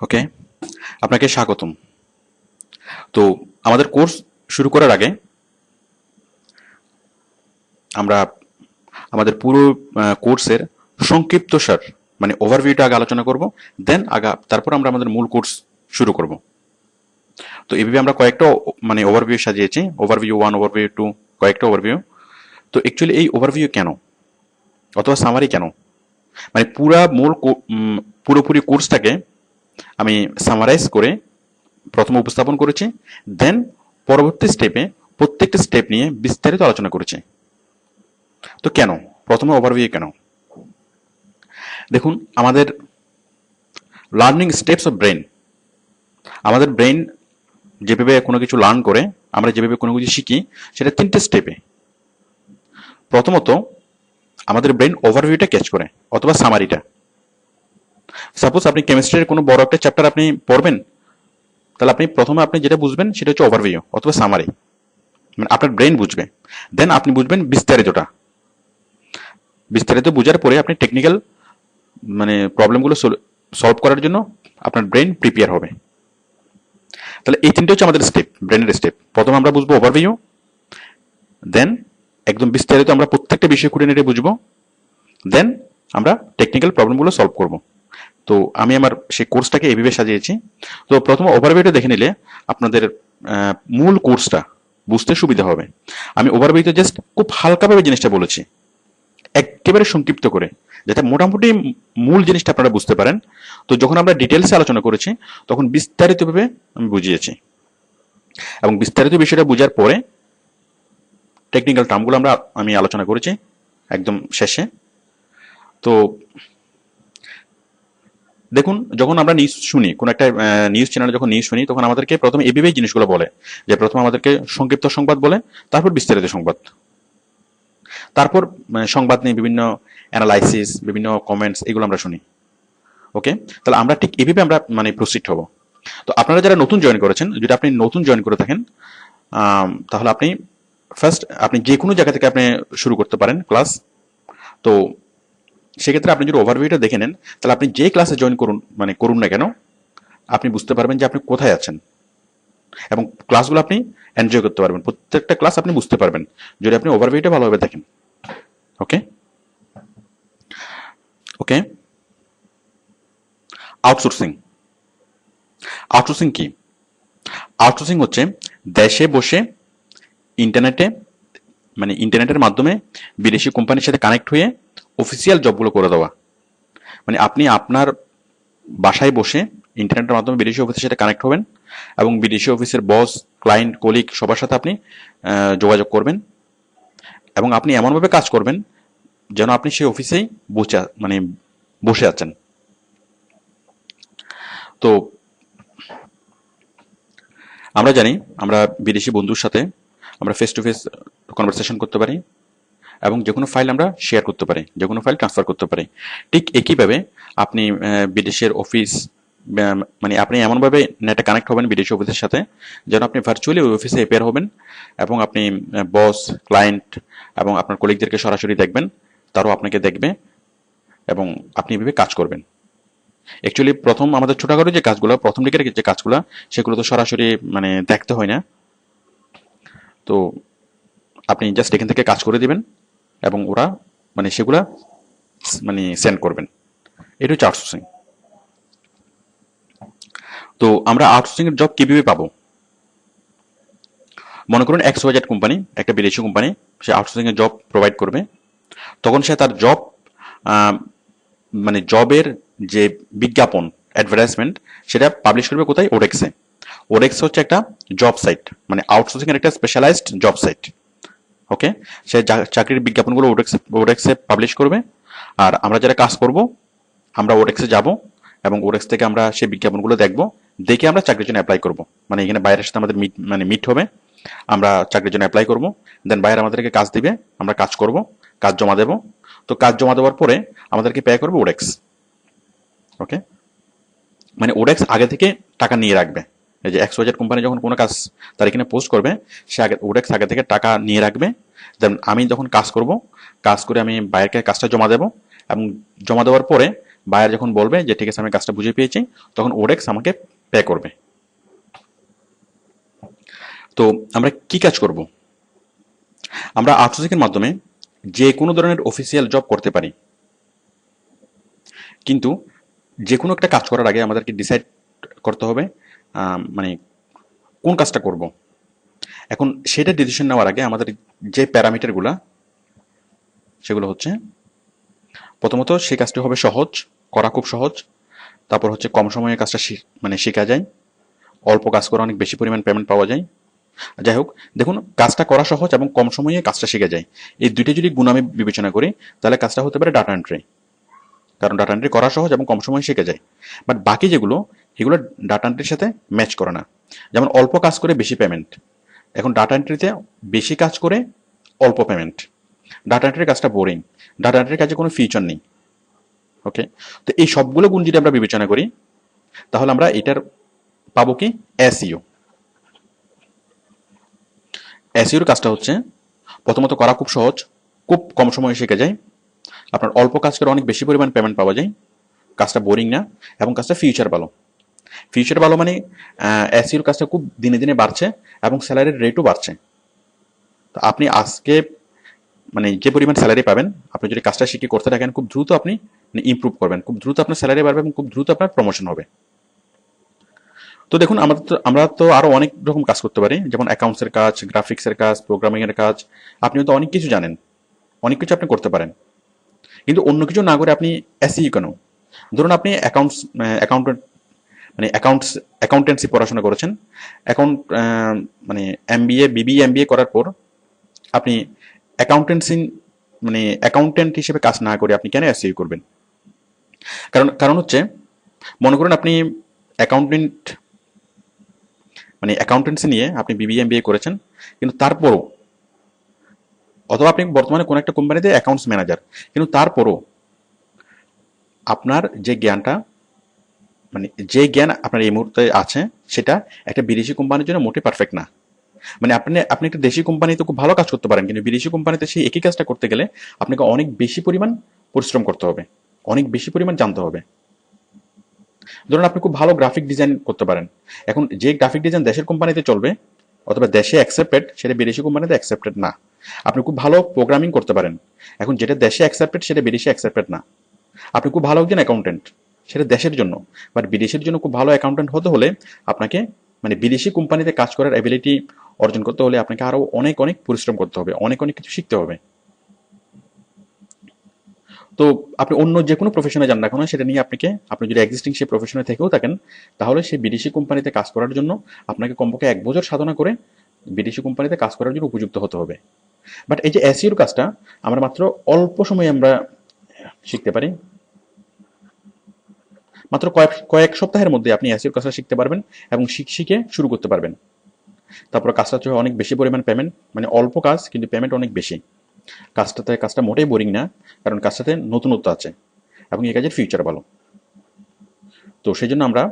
ওকে, আপনাকে স্বাগতম। তো আমাদের কোর্স শুরু করার আগে আমরা আমাদের পুরো কোর্সের সংক্ষিপ্তসার মানে ওভারভিউটা আগে আলোচনা করব, তারপর আমরা আমাদের মূল কোর্স শুরু করব। তো এইভাবে আমরা কয়েকটা মানে ওভারভিউ সাজিয়েছি, ওভারভিউ 1, ওভারভিউ 2, কয়েকটা ওভারভিউ। তো অ্যাকচুয়ালি এই ওভারভিউ কেন অথবা সামারি কেন, মানে পুরোপুরি কোর্সটাকে আমি সামারাইজ করে প্রথমে উপস্থাপন করেছি, দেন পরবর্তী স্টেপে প্রত্যেকটা স্টেপ নিয়ে বিস্তারিত আলোচনা করেছি। তো কেন প্রথমে ওভারভিউ কেন? দেখুন, আমাদের লার্নিং স্টেপস অফ ব্রেন, আমাদের ব্রেন যেভাবে কোনো কিছু লার্ন করে, আমরা যেভাবে কোনো কিছু শিখি, সেটা তিনটে স্টেপে। প্রথমত আমাদের ব্রেন ওভারভিউটা ক্যাচ করে অথবা সামারিটা। সাপোজ আপনি কেমিস্ট্রির কোনো বড় একটা চ্যাপ্টার আপনি পড়বেন, তাহলে প্রথমে আপনি যেটা বুঝবেন সেটা হচ্ছে ওভারভিউ অথবা সামারি, মানে আপনার ব্রেন বুঝবে। দেন আপনি বুঝবেন বিস্তারিতটা। বিস্তারিত বুঝার পরে আপনি টেকনিক্যাল মানে প্রবলেমগুলো সলভ করার জন্য আপনার ব্রেন প্রিপেয়ার হবে। তাহলে এই তিনটে হচ্ছে আমাদের স্টেপ, ব্রেনের স্টেপ। প্রথমে আমরা বুঝবো ওভারভিউ, দেন একদম বিস্তারিত আমরা প্রত্যেকটা বিষয় খুঁটিনাটি বুঝবো, দেন আমরা টেকনিক্যাল প্রবলেমগুলো সলভ করব। তো আমি আমার সেই কোর্সটাকে এইভাবে সাজিয়েছি। তো প্রথমে ওভারভিউটা দেখে নিলে আপনাদের মূল কোর্সটা বুঝতে সুবিধা হবে। আমি ওভারভিউতে জাস্ট খুব হালকাভাবে জিনিসটা বলেছি, একেবারে সংক্ষিপ্ত করে, যাতে মোটামুটি মূল জিনিসটা আপনারা বুঝতে পারেন। তো যখন আমরা ডিটেলসে আলোচনা করেছি তখন বিস্তারিতভাবে আমি বুঝিয়েছি, এবং বিস্তারিত বিষয়টা বোঝার পরে টেকনিক্যাল টার্মগুলো আমি আলোচনা করেছি একদম শেষে। তো দেখুন, যখন আমরা নিউজ শুনি, কোন একটা নিউজ চ্যানেলে যখন নিউজ শুনি, তখন আমাদেরকে প্রথমে এভাবেই জিনিসগুলো বলে যে প্রথমে আমাদেরকে সংক্ষিপ্ত সংবাদ বলে, তারপর বিস্তারিত সংবাদ, তারপর সংবাদ নিয়ে বিভিন্ন অ্যানালাইসিস, বিভিন্ন কমেন্টস, এগুলো আমরা শুনি। ওকে, তাহলে আমরা ঠিক এভাবে আমরা মানে প্রসিড হব। তো আপনারা যারা নতুন জয়েন করেছেন, যদি আপনি নতুন জয়েন করে থাকেন, তাহলে আপনি যে কোনো জায়গা থেকে আপনি শুরু করতে পারেন ক্লাস। তো সেক্ষেত্রে আপনি যদি ওভারভিউটা দেখে নেন, তাহলে আপনি যে ক্লাসে জয়েন করুন না কেন, আপনি বুঝতে পারবেন যে আপনি কোথায় আছেন, এবং ক্লাসগুলো আপনি এনজয় করতে পারবেন। প্রত্যেকটা ক্লাস আপনি বুঝতে পারবেন যদি আপনি ওভারভিউটা ভালোভাবে দেখেন। ওকে ওকে আউটসোর্সিং। আউটসোর্সিং কি? আউটসোর্সিং হচ্ছে দেশে বসে ইন্টারনেটে মানে ইন্টারনেটের মাধ্যমে বিদেশি কোম্পানির সাথে কানেক্ট হয়ে অফিসিয়াল জবগুলো করে দেওয়া। মানে আপনি আপনার বাসায় বসে ইন্টারনেটের মাধ্যমে বিদেশি অফিসের সাথে কানেক্ট হবেন, এবং বিদেশি অফিসের বস, ক্লায়েন্ট, কলিগ সবার সাথে আপনি যোগাযোগ করবেন, এবং আপনি এমনভাবে কাজ করবেন যেন আপনি সেই অফিসেই বসে আছেন। তো আমরা জানি, আমরা বিদেশি বন্ধুর সাথে আমরা ফেস টু ফেস কনভারসেশন করতে পারি, এবং যে কোনো ফাইল আমরা শেয়ার করতে পারি, যে কোনো ফাইল ট্রান্সফার করতে পারি। ঠিক একইভাবে আপনি বিদেশের অফিস, মানে আপনি এমনভাবে নেটে কানেক্ট হবেন বিদেশি অফিসের সাথে যেন আপনি ভার্চুয়ালি ওই অফিসে অ্যাপিয়ার হবেন, এবং আপনি বস, ক্লায়েন্ট এবং আপনার কলিগদেরকে সরাসরি দেখবেন, তারাও আপনাকে দেখবে, এবং আপনি এভাবে কাজ করবেন। অ্যাকচুয়ালি প্রথম আমাদের ছোটখাটো যে কাজগুলো, প্রথম দিকের যে কাজগুলো, সেগুলো তো সরাসরি মানে দেখতে হয় না। তো আপনি জাস্ট এখান থেকে কাজ করে দিবেন, এবং ওরা মানে সেগুলা মানে সেন্ড করবেন। এটা হচ্ছে আউটসোর্সিং। তো আমরা আউটসোর্সিং এর জব কিভাবে পাবো? মনে করুন XYZ কোম্পানি, একটা বিদেশি কোম্পানি, সে আউটসোর্সিং এর জব প্রোভাইড করবে। তখন সে তার জব মানে জবের যে বিজ্ঞাপন, অ্যাডভার্টাইজমেন্ট, সেটা পাবলিশ করবে কোথায়? ওডেক্সে। ওডেক্স হচ্ছে একটা জব সাইট, মানে আউটসোর্সিং এর একটা স্পেশালাইজড জব সাইট। ওকে, সে চাকরির বিজ্ঞাপনগুলো ওডেক্সে পাবলিশ করবে, আর আমরা যারা কাজ করব আমরা ওডেক্সে যাব, এবং ওডেক্স থেকে আমরা সেই বিজ্ঞাপনগুলো দেখব, দেখে আমরা চাকরির জন্য অ্যাপ্লাই করব। মানে এখানে বাইরের সাথে আমাদের মিট হবে, আমরা চাকরির জন্য অ্যাপ্লাই করব, দেন বাইরে আমাদেরকে কাজ দিবে, আমরা কাজ করব, কাজ জমা দেব। তো কাজ জমা দেওয়ার পরে আমাদেরকে পে করবে ওডেক্স। ওকে, মানে ওডেক্স আগে থেকে টাকা নিয়ে রাখবে। এই যে XYZ কোম্পানি যখন কোনো কাজ তার এখানে পোস্ট করবে, সে ওডেক্স আগে থেকে টাকা নিয়ে রাখবে। দেন আমি যখন কাজ করব, কাজ করে আমি বাইরের কাজটা জমা দেব, এবং জমা দেওয়ার পরে বায়ার যখন বলবে যে ঠিক আছে আমি কাজটা বুঝে পেয়েছি, তখন ওডেক্স আমাকে পে করবে। তো আমরা কি কাজ করব? আমরা আউটসোর্সিংয়ের মাধ্যমে যে কোনো ধরনের অফিসিয়াল জব করতে পারি, কিন্তু যে কোনো একটা কাজ করার আগে আমাদেরকে ডিসাইড করতে হবে মানে কোন কাজটা করব। এখন সেটা ডিসিশন নেওয়ার আগে আমাদের যে প্যারামিটারগুলা, সেগুলো হচ্ছে প্রথমত সেই কাজটি হবে সহজ, করা খুব সহজ। তারপর হচ্ছে কম সময়ে কাজটা মানে শেখা যায়, অল্প কাজ করে অনেক বেশি পরিমাণ পেমেন্ট পাওয়া যায়। যাই হোক, দেখুন কাজটা করা সহজ এবং কম সময়ে কাজটা শেখা যায়, এই দুইটা যদি গুণ আমি বিবেচনা করি, তাহলে কাজটা হতে পারে ডাটা এন্ট্রি। কারণ ডাটা এন্ট্রি করা সহজ এবং কম সময়ে শেখা যায়। বাট বাকি যেগুলো, এগুলো ডাটা এন্ট্রির সাথে ম্যাচ করে না। যেমন অল্প কাজ করে বেশি পেমেন্ট, এখন ডাটা এন্ট্রিতে বেশি কাজ করে অল্প পেমেন্ট। ডাটা এন্ট্রির কাজটা বোরিং, ডাটা এন্ট্রির কাজে কোনো ফিউচার নেই। ওকে, তো এই সবগুলো গুণ যদি আমরা বিবেচনা করি, তাহলে আমরা এটার পাবো কি এসইও। এসইওর কাজটা হচ্ছে প্রথমত করা খুব সহজ, খুব কম সময়ে শেখা যায়, আপনার অল্প কাজ করে অনেক বেশি পরিমাণ পেমেন্ট পাওয়া যায়, কাজটা বোরিং না, এবং কাজটা ফিউচার ভালো। ফিউচার ভালো মানে এসইওর কাজটা খুব দিনে দিনে বাড়ছে এবং স্যালারির রেটও বাড়ছে। তো আপনি আজকে মানে যে পরিমাণ স্যালারি পাবেন, আপনি যদি কাজটা শিখে করতে থাকেন, খুব দ্রুত আপনি ইমপ্রুভ করবেন, খুব দ্রুত আপনার স্যালারি বাড়বে এবং খুব দ্রুত আপনার প্রমোশন হবে। তো দেখুন আমরা তো আরো অনেক রকম কাজ করতে পারি, যেমন অ্যাকাউন্টসের কাজ, গ্রাফিক্সের কাজ, প্রোগ্রামিং এর কাজ। আপনিও তো অনেক কিছু জানেন, অনেক কিছু আপনি করতে পারেন, কিন্তু অন্য কিছু না করে আপনি এসইও কেন? ধরুন আপনি অ্যাকাউন্টেন্ট মানে অ্যাকাউন্টেন্সি পড়াশোনা করেছেন, অ্যাকাউন্ট মানে এমবিএ, বিবিএ, এমবিএ করার পর আপনি অ্যাকাউন্টেন্সি মানে অ্যাকাউন্টেন্ট হিসেবে কাজ না করে আপনি কেন এসইও করবেন? কারণ হচ্ছে, মনে করুন আপনি অ্যাকাউন্টেন্ট মানে অ্যাকাউন্টেন্সি নিয়ে আপনি বিবিএ এমবিএ করেছেন, কিন্তু তারপরও, অথবা আপনি বর্তমানে কোনো একটা কোম্পানিতে অ্যাকাউন্টস ম্যানেজার, কিন্তু তারপরও আপনার যে জ্ঞানটা মানে যে জ্ঞান আপনার এই মুহূর্তে আছে, সেটা একটা বিদেশি কোম্পানির জন্য মোটে পারফেক্ট না। মানে আপনি একটা দেশি কোম্পানিতে খুব ভালো কাজ করতে পারেন, কিন্তু বিদেশি কোম্পানিতে সেই একই কাজটা করতে গেলে আপনাকে অনেক বেশি পরিমাণ পরিশ্রম করতে হবে, অনেক বেশি পরিমাণ জানতে হবে। ধরুন আপনি খুব ভালো গ্রাফিক ডিজাইন করতে পারেন, এখন যে গ্রাফিক ডিজাইন দেশের কোম্পানিতে চলবে অথবা দেশে অ্যাকসেপ্টেড, সেটা বিদেশি কোম্পানিতে অ্যাকসেপ্টেড না। আপনি খুব ভালো প্রোগ্রামিং করতে পারেন, এখন যেটা দেশে অ্যাকসেপ্টেড সেটা বিদেশে অ্যাকসেপ্টেড না। আপনি খুব ভালো একজন অ্যাকাউন্টেন্ট, সেটা দেশের জন্য, বাট বিদেশের জন্য খুব ভালো অ্যাকাউন্টেন্ট হতে হলে আপনাকে মানে বিদেশি কোম্পানিতে কাজ করার অ্যাবিলিটি অর্জন করতে হলে আপনাকে আরো অনেক অনেক পরিশ্রম করতে হবে, অনেক অনেক কিছু শিখতে হবে। তো আপনি অন্য যে কোনো প্রফেশনে যান না কেন, সেটা নিয়ে আপনি যদি এক্সিস্টিং সেই প্রফেশনে থেকেও থাকেন, তাহলে সেই বিদেশি কোম্পানিতে কাজ করার জন্য আপনাকে কমপক্ষে 1 বছর সাধনা করে বিদেশি কোম্পানিতে কাজ করার জন্য উপযুক্ত হতে হবে। বাট এই যে এসইওর কাজটা আমরা মাত্র অল্প সময়ে আমরা শিখতে পারি, মাত্র কয়েক সপ্তাহের মধ্যে আপনি এসইওর কাজটা শিখতে পারবেন এবং শিখে শুরু করতে পারবেন। তারপর কাজটা হচ্ছে অনেক বেশি পরিমাণ পেমেন্ট, মানে অল্প কাজ কিন্তু পেমেন্ট অনেক বেশি। কাজটা মোটেই বোরিং না, কারণ কাজটাতে নতুনত্ব আছে এবং এই কাজের ফিউচার ভালো। তো সেই জন্য আমরা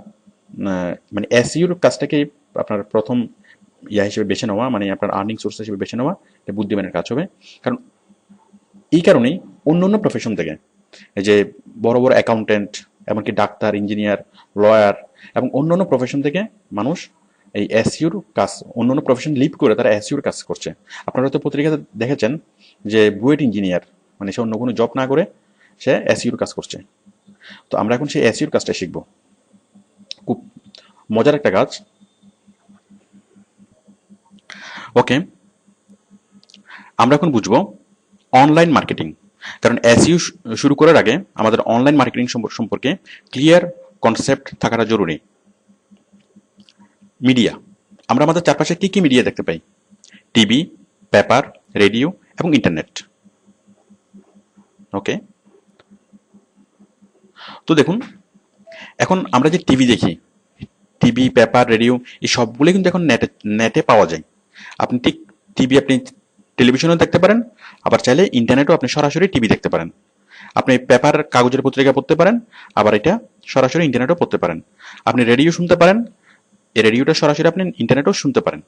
মানে এসইওর কাজটাকে আপনার প্রথম হিসেবে বেছে নেওয়া, মানে আপনার আর্নিং সোর্স হিসেবে বেছে নেওয়া, এটা বুদ্ধিমানের কাজ হবে। কারণ এই কারণেই অন্য অন্য প্রফেশন থেকে, এই যে বড় বড় অ্যাকাউন্টেন্ট, এমনকি ডাক্তার, ইঞ্জিনিয়ার, লয়ার এবং অন্যান্য প্রফেশন থেকে মানুষ এই এসইওর কাজ, অন্যান্য প্রফেশন লিভ করে তারা এসইওর কাজ করছে। আপনারা হয়তো পত্রিকাতে দেখেছেন যে বুয়েট ইঞ্জিনিয়ার, মানে সে অন্য কোনো জব না করে সে এসইওর কাজ করছে। তো আমরা এখন সেই এসইওর কাজটা শিখবো, খুব মজার একটা কাজ। ওকে, আমরা এখন বুঝবো অনলাইন মার্কেটিং। কারণ এসইও শুরু করার আগে আমাদের অনলাইন মার্কেটিং সম্পর্কে ক্লিয়ার কনসেপ্ট থাকাটা জরুরি। মিডিয়া, আমরা আমাদের চারপাশে কি কি মিডিয়া দেখতে পাই? টিভি, পেপার, রেডিও এবং ইন্টারনেট। ওকে, তো দেখুন এখন আমরা যে টিভি দেখি, টিভি, পেপার, রেডিও, এই সবগুলো কিন্তু এখন নেটে পাওয়া যায়। আপনি ঠিক টিভি আপনি টেলিভিশনেও দেখতে পারেন, আবার চাইলে ইন্টারনেটেও আপনি সরাসরি টিভি দেখতে পারেন। আপনি পেপার, কাগজের পত্রিকা পড়তে পারেন, আবার এটা সরাসরি ইন্টারনেটেও পড়তে পারেন। আপনি রেডিও শুনতে পারেন, এই রেডিওটা সরাসরি আপনি ইন্টারনেটেও শুনতে পারেন।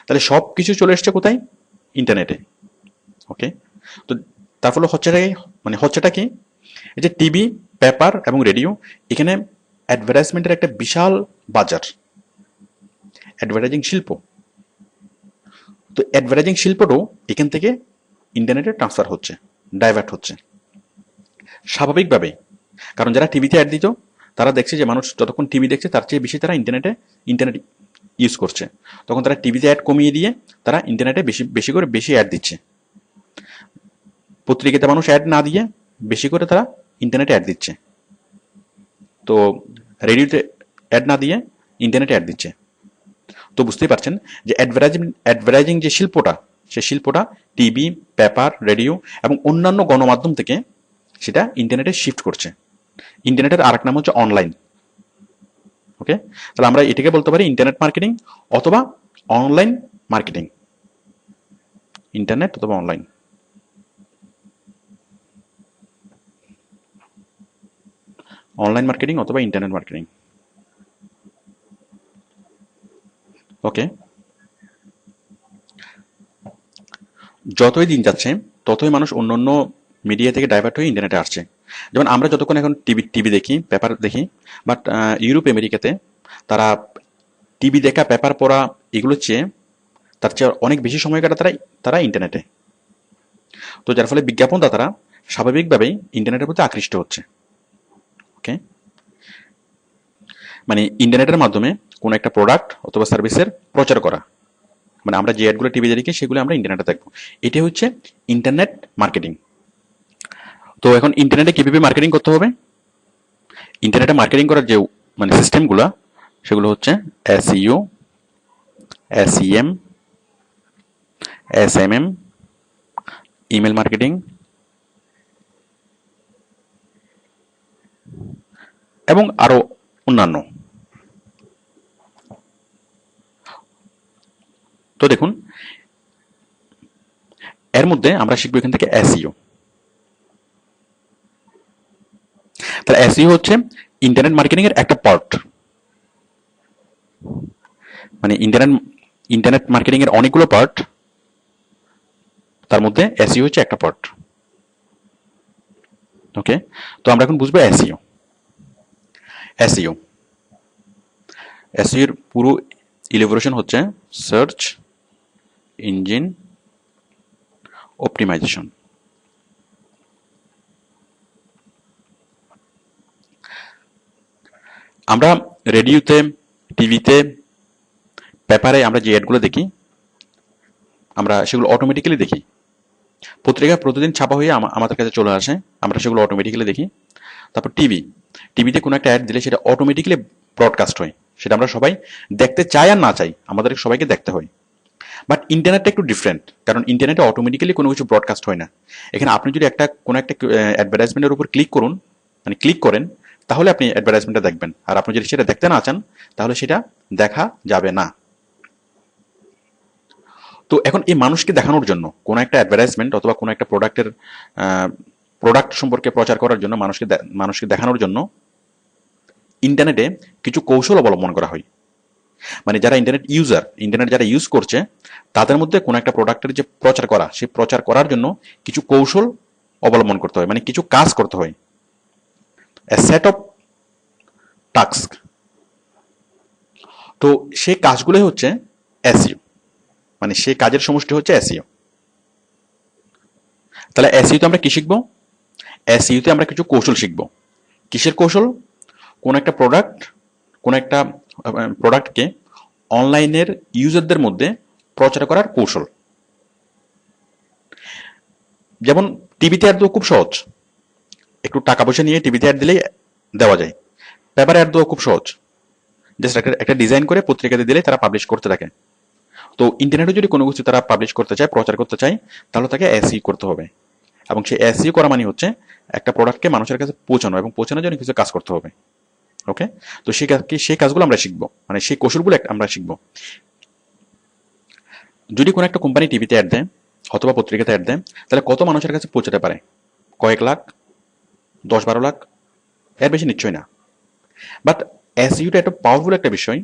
তাহলে সব কিছু চলে এসছে কোথায়? ইন্টারনেটে। ওকে, তো তার ফলে হচ্ছেটা কি? এই যে টিভি, পেপার এবং রেডিও, এখানে অ্যাডভার্টাইজমেন্টের একটা বিশাল বাজার, অ্যাডভার্টাইজিং শিল্প। তো অ্যাডভার্টাইজিং শিল্পটাও এখান থেকে ইন্টারনেটে ট্রান্সফার হচ্ছে, ডাইভার্ট হচ্ছে স্বাভাবিকভাবে। কারণ যারা টিভিতে অ্যাড দিত, তারা দেখছে যে মানুষ যতক্ষণ টিভি দেখছে তার চেয়ে বেশি তারা ইন্টারনেট ইউজ করছে, তখন তারা টিভিতে অ্যাড কমিয়ে দিয়ে তারা ইন্টারনেটে বেশি বেশি করে বেশি অ্যাড দিচ্ছে। পত্রিকাতে মানুষ অ্যাড না দিয়ে বেশি করে তারা ইন্টারনেটে অ্যাড দিচ্ছে, তো রেডিওতে অ্যাড না দিয়ে ইন্টারনেটে অ্যাড দিচ্ছে। তো বুঝতেই পারছেন যে অ্যাডভার্টাইজিং যে শিল্পটা, সেই শিল্পটা টিভি, পেপার, রেডিও এবং অন্যান্য গণমাধ্যম থেকে সেটা ইন্টারনেটে শিফট করছে। ইন্টারনেটের আরেক নাম হচ্ছে অনলাইন। ওকে, তাহলে আমরা এটাকে বলতে পারি ইন্টারনেট মার্কেটিং অথবা অনলাইন মার্কেটিং। ইন্টারনেট অথবা অনলাইন। অনলাইন মার্কেটিং অথবা ইন্টারনেট মার্কেটিং। ওকে, যতই দিন যাচ্ছে ততই মানুষ অন্য অন্য মিডিয়া থেকে ডাইভার্ট হয়ে ইন্টারনেটে আসছে। যেমন আমরা যতক্ষণ এখন টিভি দেখি, পেপার দেখি, বাট ইউরোপ আমেরিকাতে তারা টিভি দেখা, পেপার পড়া এগুলোর চেয়ে তার চেয়ে অনেক বেশি সময় কাটা তারা ইন্টারনেটে। তো যার ফলে বিজ্ঞাপনদাতারা স্বাভাবিকভাবেই ইন্টারনেটের প্রতি আকৃষ্ট হচ্ছে। ওকে, মানে ইন্টারনেটের মাধ্যমে কোনো একটা প্রোডাক্ট অথবা সার্ভিসের প্রচার করা, মানে আমরা যে অ্যাডগুলো টিভিতে দেখি সেগুলো আমরা ইন্টারনেটে দেখবো, এটি হচ্ছে ইন্টারনেট মার্কেটিং। তো এখন ইন্টারনেটে কিভাবে মার্কেটিং করতে হবে? ইন্টারনেটে মার্কেটিং করার যে মানে সিস্টেমগুলো, সেগুলো হচ্ছে SEO, SEM, SMM, email marketing এবং আরো অন্যান্য। তো দেখুন, এর মধ্যে আমরা শিখবো এখান থেকে এসইও। তাহলে এসইও হচ্ছে ইন্টারনেট মার্কেটিং এর একটা পার্ট। মানে ইন্টারনেট মার্কেটিং এর অনেকগুলো পার্ট, তার মধ্যে এসইও হচ্ছে একটা পার্ট। ওকে, তো আমরা এখন বুঝবো এসইও। এসইও এসইও এর পুরো ইলাবোরেশন হচ্ছে সার্চ ইঞ্জিন অপটিমাইজেশন। আমরা রেডিওতে, টিভিতে, পেপারে আমরা যে অ্যাডগুলো দেখি, আমরা সেগুলো অটোমেটিক্যালি দেখি। পত্রিকা প্রতিদিন ছাপা হয়ে আমাদের কাছে চলে আসে, আমরা সেগুলো অটোমেটিক্যালি দেখি। তারপর টিভিতে কোনো একটা অ্যাড দিলে সেটা অটোমেটিক্যালি ব্রডকাস্ট হয়, সেটা আমরা সবাই দেখতে চাই আর না চাই, আমাদের সবাইকে দেখতে হয়। বাট ইন্টারনেটটা একটু ডিফারেন্ট, কারণ ইন্টারনেটে অটোমেটিক্যালি কোনো কিছু ব্রডকাস্ট হয় না। এখানে আপনি যদি কোনো একটা অ্যাডভার্টাইজমেন্টের উপর ক্লিক করেন, তাহলে আপনি অ্যাডভার্টাইজমেন্টটা দেখবেন। আর আপনি যদি সেটা দেখতে না চান, তাহলে সেটা দেখা যাবে না। তো এখন এই মানুষকে দেখানোর জন্য কোনো একটা অ্যাডভার্টাইজমেন্ট অথবা কোনো একটা প্রোডাক্ট সম্পর্কে প্রচার করার জন্য, মানুষকে দেখানোর জন্য ইন্টারনেটে কিছু কৌশল অবলম্বন করা হয়। মানে যারা ইন্টারনেট যারা ইউজ করছে, তাদের মধ্যে কোনো একটা প্রোডাক্টের যে প্রচার করা, সেই প্রচার করার জন্য কিছু কৌশল অবলম্বন করতে হয়, মানে কিছু কাজ করতে হয়, এ সেট অফ টাস্ক। তো সেই কাজগুলোই হচ্ছে এসইও, মানে সেই কাজের সমষ্টি হচ্ছে এসইও। তাহলে এসইওতে আমরা কি শিখবো? এসইওতে আমরা কিছু কৌশল শিখবো। কিসের কৌশল? কোন একটা প্রোডাক্টকে অনলাইনের ইউজারদের মধ্যে প্রচার করার কৌশল। যেমন টিভিতে অ্যাড দেওয়া খুব সহজ, একটু টাকা পয়সা নিয়ে টিভিতে অ্যাড দিলেই দেওয়া যায়। পেপারে অ্যাড দেওয়া খুব সহজ, জাস্ট একটা ডিজাইন করে পত্রিকাতে দিলে তারা পাবলিশ করতে থাকে। তো ইন্টারনেটে যদি কোনো কিছু তারা পাবলিশ করতে চায়, প্রচার করতে চায়, তাহলে তাকে এসইও করতে হবে। এবং সেই এসইও করা মানে হচ্ছে একটা প্রোডাক্টকে মানুষের কাছে পৌঁছানো, এবং পৌঁছানোর জন্য কিছু কাজ করতে হবে। ওকে, তো সেই কাজগুলো আমরা শিখবো, মানে সেই কৌশলগুলো আমরা শিখবো। যদি কোনো একটা কোম্পানি টিভিতে অ্যাড দেয় অথবা পত্রিকাতে অ্যাড দেয়, তাহলে কত মানুষের কাছে পৌঁছাতে পারে? কয়েক লাখ, 10-12 লাখ, এর বেশি নিশ্চয়ই না। বাট এসইওটা একটা পাওয়ারফুল একটা বিষয়।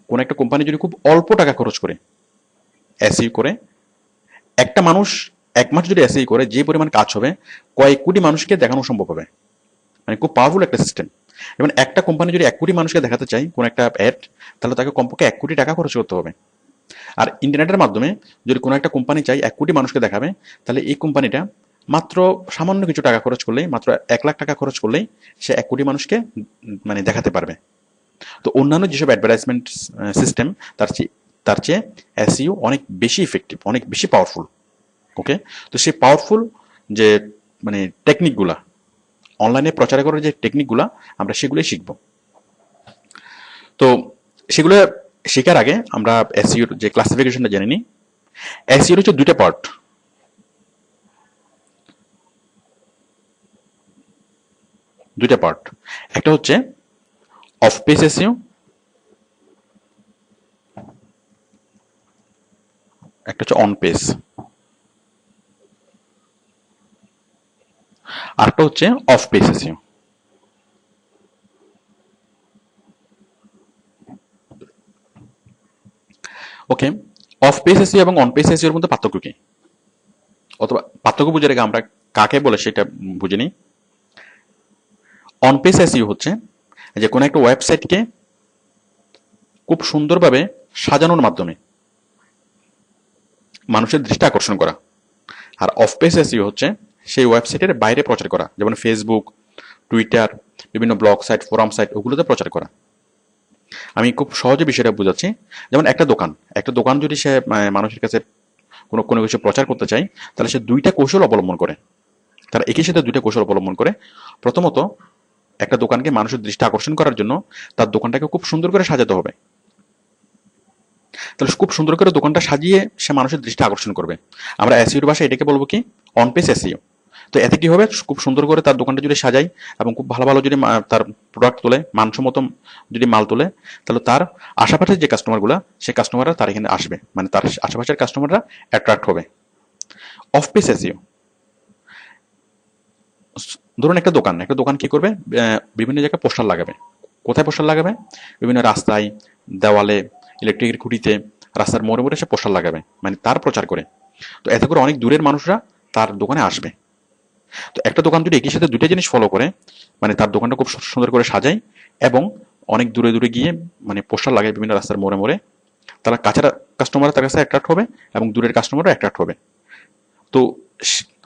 কোন একটা কোম্পানি যদি খুব অল্প টাকা খরচ করে এসইও করে, একটা মানুষ 1 মাস যদি এসইও করে, যে পরিমাণ কাজ হবে কয়েক কোটি মানুষকে দেখানো সম্ভব হবে। মানে খুব পাওয়ারফুল একটা সিস্টেম। এবং একটা কোম্পানি যদি 1 কোটি মানুষকে দেখাতে চায় কোন একটা অ্যাড, তাহলে তাকে কমপক্ষে 1 কোটি টাকা খরচ করতে হবে। আর ইন্টারনেটের মাধ্যমে যদি কোনো একটা কোম্পানি চাই 1 কোটি মানুষকে দেখাবে, তাহলে এই কোম্পানিটা মাত্র সামান্য কিছু টাকা খরচ করলেই, মাত্র 1 লাখ টাকা খরচ করলেই সে 1 কোটি মানুষকে মানে দেখাতে পারবে। তো অন্যান্য যেসব অ্যাডভার্টাইজমেন্ট সিস্টেম তার চেয়ে এসইও অনেক বেশি ইফেক্টিভ, অনেক বেশি পাওয়ারফুল। ওকে, তো সেই পাওয়ারফুল যে মানে টেকনিকগুলা, অনলাইনে প্রচার করার যে টেকনিকগুলা, আমরা সেগুলোই শিখব। তো সেগুলো শেখার আগে আমরা এসইওর যে ক্লাসিফিকেশনটা জেনে নিই। এসইওর হচ্ছে দুইটা পার্ট। একটা হচ্ছে অফ পেজ এসইও, একটা হচ্ছে অন পেজ, আরেকটা হচ্ছে of page SEO. Okay, of page SEO এবং অন পেজ এসইওর মধ্যে পার্থক্য কি, অথবা পার্থক্য বুঝে রেখে আমরা কাকে বলে সেটা বুঝে নিই। অন পেজ এসইও হচ্ছে যে কোনো একটা ওয়েবসাইটকে খুব সুন্দরভাবে সাজানোর মাধ্যমে মানুষের দৃষ্টি আকর্ষণ করা। আর অফ পেজ এসইও হচ্ছে সেই ওয়েবসাইটের বাইরে প্রচার করা, যেমন ফেসবুক, টুইটার, বিভিন্ন ব্লগ সাইট, ফোরাম সাইট, ওগুলোতে প্রচার করা। আমি খুব সহজে বিষয়টা বুঝাচ্ছি। যেমন একটা দোকান যদি সে মানুষের কাছে কোনো কোনো কিছু প্রচার করতে চায়, তাহলে সে দুইটা কৌশল অবলম্বন করে। তারা একই সাথে দুইটা কৌশল অবলম্বন করে। প্রথমত, একটা দোকানকে মানুষের দৃষ্টি আকর্ষণ করার জন্য তার দোকানটাকে খুব সুন্দর করে সাজাতে হবে। তাহলে খুব সুন্দর করে দোকানটা সাজিয়ে সে মানুষের দৃষ্টি আকর্ষণ করবে। আমরা এসইওর ভাষায় এটাকে বলবো কি, অন পেজ এসইও। তো এতে কি হবে, খুব সুন্দর করে তার দোকানটা যদি সাজাই এবং খুব ভালো ভালো যদি তার প্রোডাক্ট তোলে, মানসম্মত যদি মাল তোলে, তাহলে তার আশেপাশের যে কাস্টমারগুলো, সেই কাস্টমাররা তার এখানে আসবে, মানে তার আশেপাশের কাস্টমাররা অ্যাট্রাক্ট হবে। অফ পেজ এসইও, ধরুন একটা দোকান কি করবে, বিভিন্ন জায়গায় পোস্টার লাগাবে। কোথায় পোস্টার লাগাবে? বিভিন্ন রাস্তায়, দেওয়ালে, ইলেকট্রিকের খুঁটিতে, রাস্তার মোড়ে মোড়ে সে পোস্টার লাগাবে, মানে তার প্রচার করে। তো এতে করে অনেক দূরের মানুষরা তার দোকানে আসবে। তো একটা দোকান যদি একই সাথে দুইটা জিনিস ফলো করে, মানে তার দোকানটা খুব সুন্দর করে সাজায় এবং অনেক দূরে দূরে গিয়ে মানে পোস্টার লাগায় বিভিন্ন রাস্তার মোড়ে মোড়ে, তারা কাছের কাস্টমার তার কাছে অ্যাট্রাক্ট হবে এবং দূরের কাস্টমারও অ্যাট্রাক্ট হবে। তো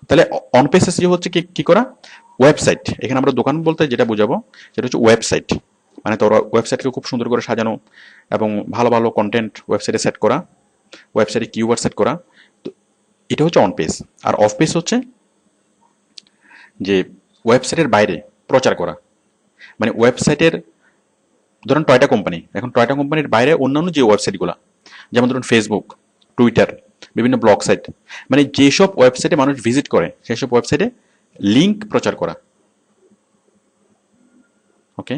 তাহলে অন পেজ এসইও হচ্ছে কি কি করা, ওয়েবসাইট, এখানে আমরা দোকান বলতে যেটা বোঝাবো সেটা হচ্ছে ওয়েবসাইট। মানে তোর ওয়েবসাইটকে খুব সুন্দর করে সাজানো এবং ভালো ভালো কন্টেন্ট ওয়েবসাইটে সেট করা, ওয়েবসাইটে কিওয়ার্ড সেট করা। তো এটা হচ্ছে অন পেজ। আর অফ পেজ হচ্ছে যে ওয়েবসাইটের বাইরে প্রচার করা। মানে ওয়েবসাইটের, ধরুন টয়টা কোম্পানি, এখন টয়টা কোম্পানির বাইরে অন্যান্য যে ওয়েবসাইটগুলো, যেমন ধরুন ফেসবুক, টুইটার, বিভিন্ন ব্লগ সাইট, মানে যেসব ওয়েবসাইটে মানুষ ভিজিট করে সেসব ওয়েবসাইটে লিঙ্ক প্রচার করা। ওকে,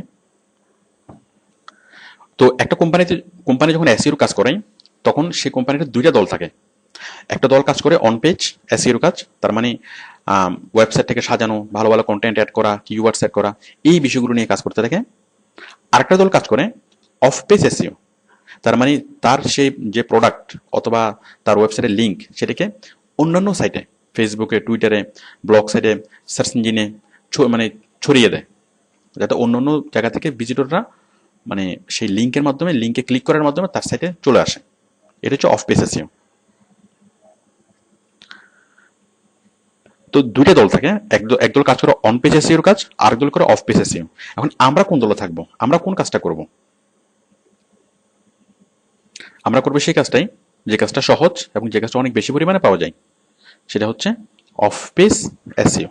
তো একটা কোম্পানি যখন এসইওর কাজ করে, তখন সেই কোম্পানির দুইটা দল থাকে। একটা দল কাজ করে অন পেজ এসইওর কাজ, তার মানে ওয়েবসাইট থেকে সাজানো, ভালো ভালো কন্টেন্ট অ্যাড করা, কিওয়ার্ড সেট করা, এই বিষয়গুলো নিয়ে কাজ করতে থাকে। আরেকটা দল কাজ করে অফ পেজ এসইও, তার মানে তার সেই যে প্রোডাক্ট অথবা তার ওয়েবসাইটের লিঙ্ক, সেটাকে অন্যান্য সাইটে, ফেসবুকে, টুইটারে, ব্লগ সাইটে, সার্চ ইঞ্জিনে মানে ছড়িয়ে দেয়, যাতে অন্যান্য জায়গা থেকে ভিজিটররা মানে সেই লিঙ্কের মাধ্যমে, লিঙ্কে ক্লিক করার মাধ্যমে তার সাইটে চলে আসে। এটা হচ্ছে অফ পেজ এসইও। তো দুইটা দল থাকে, একদল কাজ করে অন পেজ এসইওর কাজ, আর দল করে অফ পেজ এসইও। এখন আমরা কোন দলে থাকবো, আমরা কোন কাজটা করব? আমরা করবো সেই কাজটাই যে কাজটা সহজ এবং যে কাজটা অনেক বেশি পরিমাণে পাওয়া যায়, সেটা হচ্ছে অফ পেজ এসইও।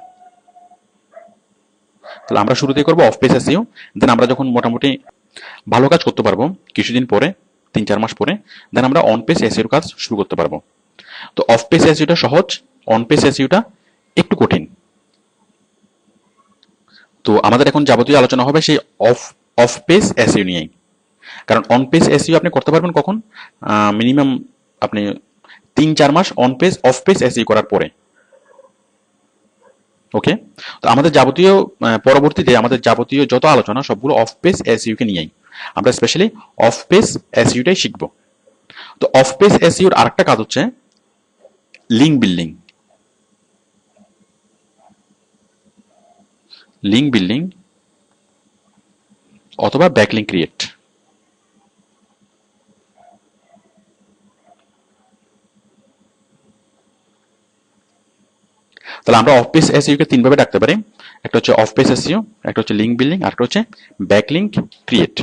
তাহলে আমরা শুরুতেই করবো অফ পেজ এসইও, দেন আমরা যখন মোটামুটি ভালো কাজ করতে পারবো কিছুদিন পরে, 3-4 মাস পরে, দেন আমরা অন পেজ এসইওর কাজ শুরু করতে পারবো। তো অফ পেজ এসইওটা সহজ, অন পেজ এসইওটা একটু কঠিন। তো আমাদের এখন যাবতীয় আলোচনা হবে সেই অফ অফ পেজ এসইও নিয়েই। কারণ অন পেজ এসইও আপনি করতে পারবেন কখন, মিনিমাম আপনি 3-4 মাস অফ পেজ এসইও করার পরে। ওকে, তো আমাদের যাবতীয় পরবর্তীতে আমাদের যাবতীয় যত আলোচনা সবগুলো অফ পেজ এসইও কে নিয়েই। আমরা স্পেশালি অফ পেজ এসইওটাই শিখব। তো অফ পেজ এসইওর আরেকটা কাজ হচ্ছে লিঙ্ক বিল্ডিং। লিঙ্ক বিল্ডিং অথবা ব্যাকলিঙ্ক ক্রিয়েট। তাহলে আমরা অফ পেজ এসইও কে তিনভাবে ডাকতে পারি, একটা হচ্ছে অফ পেজ এসইও, একটা হচ্ছে লিঙ্ক বিল্ডিং, আর একটা হচ্ছে ব্যাকলিঙ্ক ক্রিয়েট।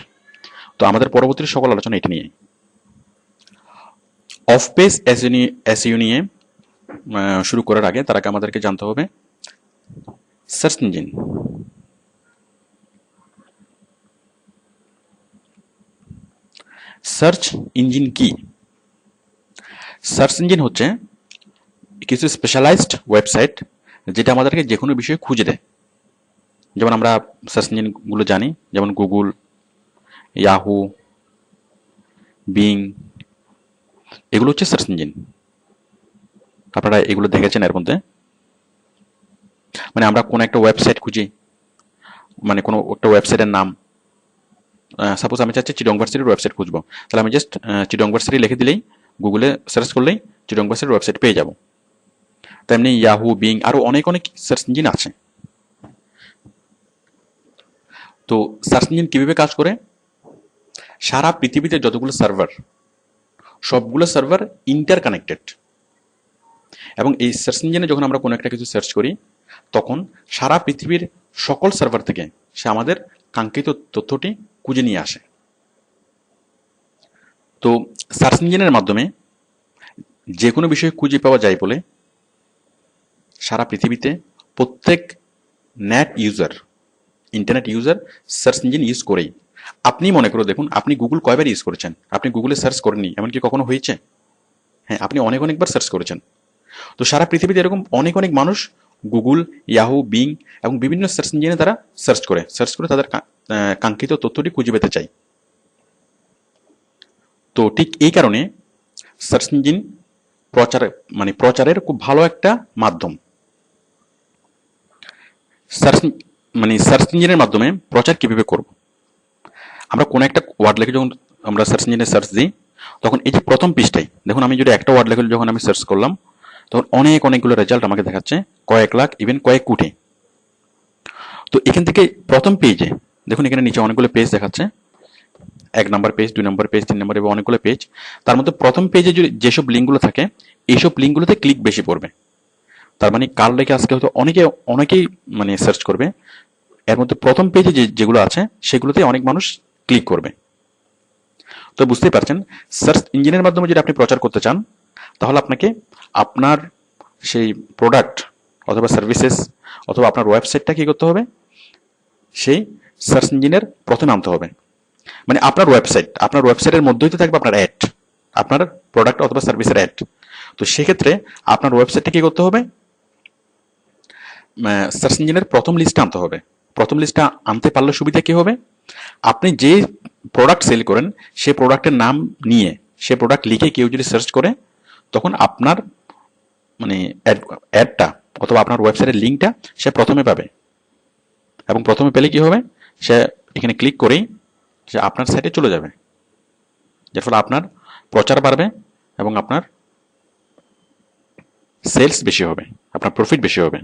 তো আমাদের পরবর্তী সকল আলোচনা এটা নিয়ে। অফ পেজ এসইও নিয়ে শুরু করার আগে তার আগে আমাদেরকে জানতে হবে সার্চ ইঞ্জিন। সার্চ ইঞ্জিন কি? সার্চ ইঞ্জিন হচ্ছে কিছু স্পেশালাইজড ওয়েবসাইট যেটা আমাদেরকে যে কোনো বিষয়ে খুঁজে দেয়। যেমন আমরা সার্চ ইঞ্জিনগুলো জানি, যেমন গুগল, ইয়াহু, বিং, এগুলো হচ্ছে সার্চ ইঞ্জিন। আপনারা এগুলো দেখেছেন এর মধ্যে। মানে আমরা কোনো একটা ওয়েবসাইট খুঁজি, মানে কোনো একটা ওয়েবসাইটের নাম, সাপোজ আমি চাচ্ছি চিটং ভার্সিটির ওয়েবসাইট খুঁজবো, তাহলে আমি জাস্ট চিটং ভার্সিটি লিখে দিলেই, গুগলে সার্চ করলেই চিটং ভার্সিটির ওয়েবসাইট পেয়ে যাব। তেমনি ইয়াহু, বিং, আরো অনেক অনেক সার্চ ইঞ্জিন আছে। তো সার্চ ইঞ্জিন কিভাবে কাজ করে? সারা পৃথিবীতে যতগুলো সার্ভার, সবগুলো সার্ভার ইন্টার কানেক্টেড, এবং এই সার্চ ইঞ্জিনে যখন আমরা কোনো একটা কিছু সার্চ করি তখন সারা পৃথিবীর সকল সার্ভার থেকে সে আমাদের কাঙ্ক্ষিত তথ্যটি খুঁজে নিয়ে আসে। তো সার্চ ইঞ্জিনের মাধ্যমে যে কোনো বিষয় খুঁজে পাওয়া যায় বলে সারা পৃথিবীতে প্রত্যেক net user, internet user search engine use করেই। আপনি মনে করে দেখুন, আপনি গুগল কয়বার ইউজ করেছেন? আপনি গুগলে সার্চ করেননি এমনকি কখনো হয়েছে? হ্যাঁ, আপনি অনেক অনেকবার সার্চ করেছেন। তো সারা পৃথিবীতে এরকম অনেক অনেক মানুষ গুগল, ইয়াহু, বিং এবং বিভিন্ন সার্চ ইঞ্জিনে তারা সার্চ করে তাদের কাঙ্ক্ষিত তথ্যটি খুঁজে পেতে চায়। তো ঠিক এই কারণে সার্চ ইঞ্জিন প্রচারের খুব ভালো একটা মাধ্যম। সার্চ ইঞ্জিনের মাধ্যমে প্রচার কিভাবে করব? আমরা কোনো একটা ওয়ার্ড লিখে যখন আমরা সার্চ ইঞ্জিনে সার্চ দিই, তখন এই যে প্রথম পৃষ্ঠায় দেখুন, আমি যদি একটা ওয়ার্ড লিখে যখন আমি সার্চ করলাম, তখন অনেকগুলো রেজাল্ট আমাকে দেখাচ্ছে, কয়েক লাখ, ইভেন কয়েক কোটি। তো এখান থেকে প্রথম পেজে দেখুন, এখানে নিচে অনেকগুলো পেজ দেখাচ্ছে, 1 নম্বর পেজ, 2 নম্বর পেজ, 3 নম্বর, এবং অনেকগুলো পেজ। তার মধ্যে প্রথম পেজে যেসব লিঙ্কগুলো থাকে, এইসব লিঙ্কগুলোতে ক্লিক বেশি পড়বে। তার মানে কাল রেখে আজকে হয়তো অনেকেই সার্চ করবে, এর মধ্যে প্রথম পেজে যেগুলো আছে সেগুলোতে অনেক মানুষ ক্লিক করবে। তো বুঝতেই পারছেন, সার্চ ইঞ্জিনের মাধ্যমে যদি আপনি প্রচার করতে চান, তাহলে আপনাকে আপনার সেই প্রোডাক্ট অথবা সার্ভিসেস অথবা আপনার ওয়েবসাইটটা কি করতে হবে? সেই সার্চ ইঞ্জিনের প্রথমে আনতে হবে। মানে আপনার ওয়েবসাইটের মধ্যেই তো থাকবে আপনার অ্যাড, আপনার প্রোডাক্ট অথবা সার্ভিসের অ্যাড। তো সেক্ষেত্রে আপনার ওয়েবসাইটটা কি করতে হবে? সার্চ ইঞ্জিনের প্রথম লিস্টে আনতে হবে। প্রথম লিস্টে আনতে পারলে সুবিধা কি হবে? আপনি যে প্রোডাক্ট সেল করেন সেই প্রোডাক্টের নাম নিয়ে, সে প্রোডাক্ট লিখে কেউ যদি সার্চ করে, তখন আপনার অ্যাডটা অথবা আপনার ওয়েবসাইটের লিঙ্কটা সে প্রথমে পাবে। এবং প্রথমে পেলে কি হবে? সে এখানে ক্লিক করেই সে আপনার সাইটে চলে যাবে, যার ফলে আপনার প্রচার বাড়বে এবং আপনার সেলস বেশি হবে, আপনার প্রফিট বেশি হবে।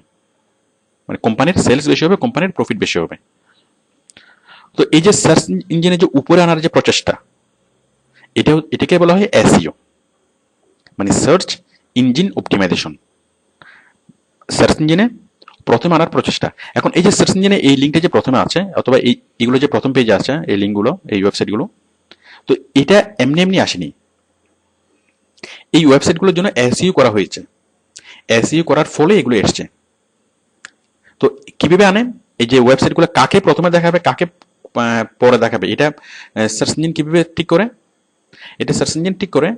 মানে কোম্পানির সেলস বেশি হবে, কোম্পানির প্রফিট বেশি হবে। তো এই যে সার্চ ইঞ্জিনে যে উপরে আনার যে প্রচেষ্টা, এটাকে বলা হয় এসইও, মানে সার্চ ইঞ্জিন অপটিমাইজেশন। সার্চ ইঞ্জিনে প্রথমে আনার প্রচেষ্টা। এখন এই যে সার্চ ইঞ্জিনে এই লিঙ্কটা যে প্রথমে আছে, অথবা এইগুলো যে প্রথম পেজে আছে, এই লিঙ্কগুলো, এই ওয়েবসাইটগুলো, তো এটা এমনি এমনি আসেনি। এই ওয়েবসাইটগুলোর জন্য এসইও করা হয়েছে। এসইও করার ফলে এগুলো এসছে। তো কিভাবে আনে? এই যে ওয়েবসাইটগুলো কাকে প্রথমে দেখাবে, কাকে পরে দেখাবে, এটা সার্চ ইঞ্জিন কিভাবে ঠিক করে? এটা সার্চ ইঞ্জিন ঠিক করে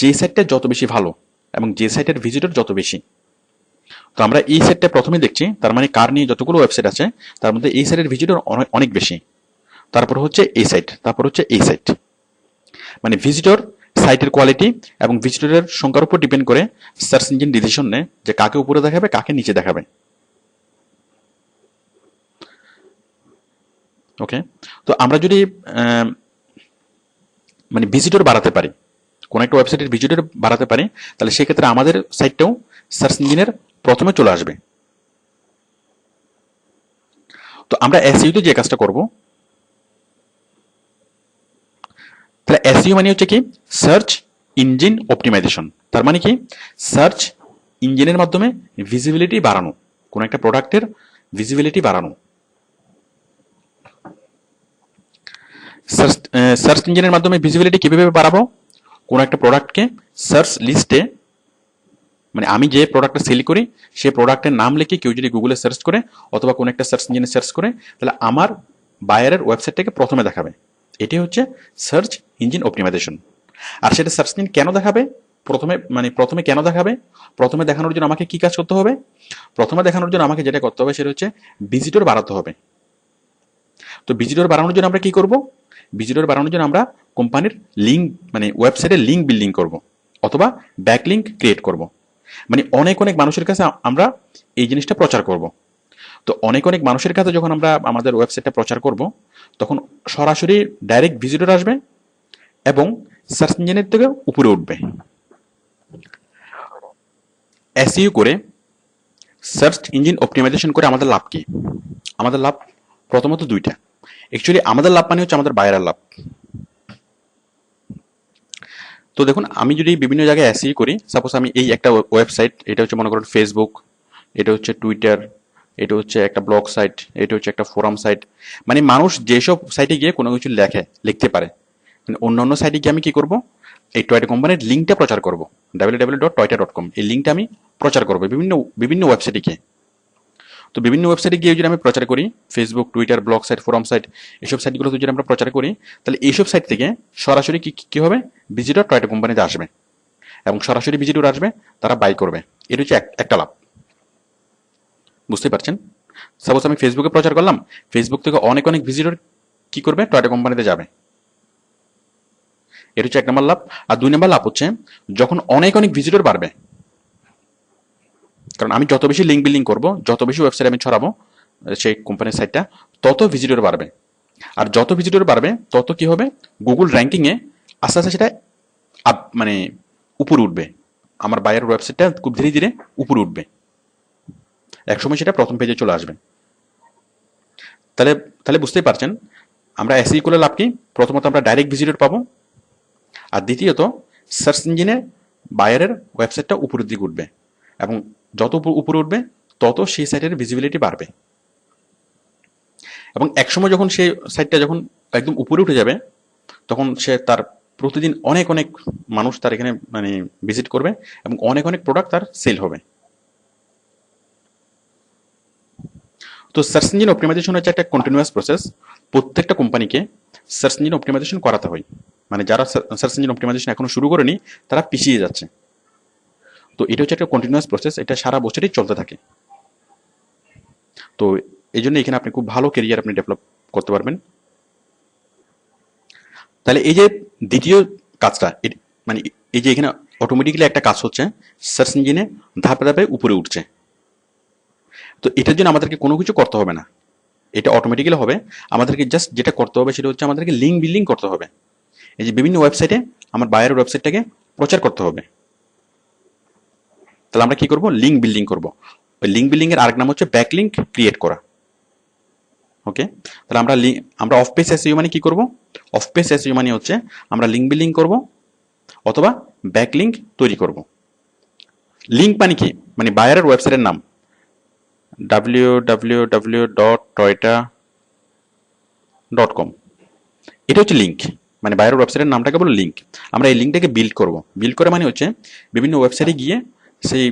যে সাইটটা যত বেশি ভালো এবং যে সাইটের ভিজিটর যত বেশি। তো আমরা এই সাইটটা প্রথমে দেখছি, তার মানে কার নিয়ে যতগুলো ওয়েবসাইট আছে তার মধ্যে এই সাইটের ভিজিটর অনেক বেশি। তারপর হচ্ছে এই সাইট, তারপর হচ্ছে এই সাইট। মানে ভিজিটর, সাইটের কোয়ালিটি এবং ভিজিটরের সংখ্যার উপর ডিপেন্ড করে সার্চ ইঞ্জিন ডিসিশন নেয় যে কাকে উপরে দেখাবে, কাকে নিচে দেখাবে। ওকে, তো আমরা যদি ভিজিটর বাড়াতে পারি, কোন একটা ওয়েবসাইটের ভিজিটর বাড়াতে পারি, তাহলে সেক্ষেত্রে আমাদের সাইটটাও সার্চ ইঞ্জিনের প্রথমে চলে আসবে। তো আমরা এসইওতে যে কাজটা করব, তাহলে এসইও মানে হচ্ছে কি, সার্চ ইঞ্জিন অপটিমাইজেশন। তার মানে কি, সার্চ ইঞ্জিনের মাধ্যমে ভিজিবিলিটি বাড়ানো, কোন একটা প্রোডাক্টের ভিজিবিলিটি বাড়ানো। সার্চ ইঞ্জিনের মাধ্যমে ভিজিবিলিটি কিভাবে বাড়াবো? কোন একটা প্রোডাক্টকে সার্চ লিস্টে, মানে আমি যে প্রোডাক্টটা সেল করি সেই প্রোডাক্টের নাম লিখে কেউ যদি গুগলে সার্চ করে অথবা কোন একটা সার্চ ইঞ্জিনে সার্চ করে, তাহলে আমার বায়ারের ওয়েবসাইটটাকে প্রথমে দেখাবে। এটি হচ্ছে সার্চ ইঞ্জিন অপটিমাইজেশন। আর সেটা সার্চ ইঞ্জিন কেন দেখাবে? প্রথমে কেন দেখাবে? প্রথমে দেখানোর জন্য আমাকে কি কাজ করতে হবে? প্রথমে দেখানোর জন্য আমাকে যেটা করতে হবে সেটা হচ্ছে ভিজিটর বাড়াতে হবে। তো ভিজিটর বাড়ানোর জন্য আমরা কি করব? ভিজিটর বাড়ানোর জন্য আমরা কোম্পানির লিঙ্ক, মানে ওয়েবসাইটের লিঙ্ক বিল্ডিং করব অথবা ব্যাকলিঙ্ক ক্রিয়েট করব। মানে অনেক অনেক মানুষের কাছে আমরা এই জিনিসটা প্রচার করব। তো অনেক অনেক মানুষের কাছে যখন আমরা আমাদের ওয়েবসাইটটা প্রচার করব, তখন সরাসরি ডাইরেক্ট ভিজিটর আসবে এবং সার্চ ইঞ্জিনের থেকে উপরে উঠবে। এসইও করে, সার্চ ইঞ্জিন অপটিমাইজেশন করে আমাদের লাভ কি? আমাদের লাভ প্রথমত দুইটা। অ্যাকচুয়ালি আমাদের লাভ মানে হচ্ছে আমাদের বায়ারের লাভ। তো দেখুন, আমি যদি বিভিন্ন জায়গায় এসইও করি, সাপোজ আমি এই একটা ওয়েবসাইট, এটা হচ্ছে মনে করুন ফেসবুক, এটা হচ্ছে টুইটার, এটা হচ্ছে একটা ব্লগ সাইট, এটা হচ্ছে একটা ফোরাম সাইট। মানে মানুষ যেসব সাইটে গিয়ে কোনো কিছু লিখতে পারে, মানে অন্যান্য সাইটে গিয়ে আমি কি করব? এই টয়টা কোম্পানির লিঙ্কটা প্রচার করব, www.toyota.com। এই লিঙ্কটা আমি প্রচার করব বিভিন্ন বিভিন্ন ওয়েবসাইটে গিয়ে। তো বিভিন্ন ওয়েবসাইটে গিয়ে যদি আমি প্রচার করি, Facebook, Twitter, blog site, forum site, এসব সাইটগুলোতে যদি আমরা প্রচার করি, তাহলে এইসব সাইট থেকে সরাসরি কি হবে? ভিজিটর টয়টা কোম্পানিতে আসবে এবং সরাসরি ভিজিটর আসবে, তারা বাই করবে। এটা হচ্ছে একটা লাভ। বুঝতে পারছেন? সাপোজ আমি ফেসবুকে প্রচার করলাম, ফেসবুক থেকে অনেক অনেক ভিজিটর কি করবে? টয়টা কোম্পানিতে যাবে। এটা হচ্ছে এক নম্বর লাভ। আর দুই নম্বর লাভ হচ্ছে যখন অনেক অনেক ভিজিটর বাড়বে, কারণ আমি যত বেশি লিঙ্ক বিল্ডিং করবো, যত বেশি ওয়েবসাইট আমি ছড়াবো সেই কোম্পানির সাইটটা, তত ভিজিটর বাড়বে। আর যত ভিজিটর বাড়বে তত কি হবে? গুগল র্যাঙ্কিং এ আস্তে আস্তে সেটা মানে উপরে উঠবে। আমার বায়ার ওয়েবসাইটটা খুব ধীরে ধীরে উপরে উঠবে, একসময় সেটা প্রথম পেজে চলে আসবে। তাহলে তাহলে বুঝতেই পারছেন আমরা এসই করলে লাভ কি? প্রথমত আমরা ডাইরেক্ট ভিজিটর পাবো, আর দ্বিতীয়ত সার্চ ইঞ্জিনে বায়ারের ওয়েবসাইটটা উপরের দিকে উঠবে এবং যত উপরে উঠবে তত সেই সাইটের ভিজিবিলিটি বাড়বে। এবং একসময় যখন সেই সাইটটা যখন একদম উপরে উঠে যাবে, তখন সে তার প্রতিদিন অনেক অনেক মানুষ তার এখানে মানে ভিজিট করবে এবং অনেক অনেক প্রোডাক্ট তার সেল হবে। তো সার্চ ইঞ্জিন অপটিমাইজেশন হচ্ছে একটা কন্টিনিউয়াস প্রসেস। প্রত্যেকটা কোম্পানিকে সার্চ ইঞ্জিন অপটিমাইজেশন করাতে হয়। মানে যারা সার্চ ইঞ্জিন অপটিমাইজেশন এখনো শুরু করেনি, তারা পিছিয়ে যাচ্ছে। তো এটা হচ্ছে একটা কন্টিনিউয়াস প্রসেস, এটা সারা বছরই চলতে থাকে। তো এই জন্য এখানে আপনি খুব ভালো কেরিয়ার আপনি ডেভেলপ করতে পারবেন। তাহলে এই যে দ্বিতীয় কাজটা, মানে এই যে এখানে অটোমেটিক্যালি একটা কাজ হচ্ছে, সার্চ ইঞ্জিনে ধাপে ধাপে উপরে উঠছে। তো এটার জন্য আমাদেরকে কোনো কিছু করতে হবে না, এটা অটোমেটিক্যালি হবে। আমাদেরকে জাস্ট যেটা করতে হবে সেটা হচ্ছে আমাদেরকে লিঙ্ক বিল্ডিং করতে হবে। এই যে বিভিন্ন ওয়েবসাইটে আমার বায়ার ওয়েবসাইটটাকে প্রচার করতে হবে। তাহলে আমরা কি করব? লিঙ্ক বিল্ডিং করব। ওই লিঙ্ক বিল্ডিং এর আরেক নাম হচ্ছে ব্যাকলিঙ্ক ক্রিয়েট করা। ওকে, তাহলে আমরা অফ পেজ এসইও মানে কি করব? অফ পেজ এসইও মানে হচ্ছে আমরা লিঙ্ক বিল্ডিং করব অথবা ব্যাকলিঙ্ক তৈরি করব। লিঙ্ক মানে কি? মানে বায়ারের ওয়েবসাইটের নাম www.toyota.com, এটা হচ্ছে লিঙ্ক। মানে বায়ারের ওয়েবসাইটের নামটাকে বলে লিঙ্ক। আমরা এই লিঙ্কটাকে বিল্ড করব। বিল্ড করে মানে হচ্ছে বিভিন্ন ওয়েবসাইটে গিয়ে সেই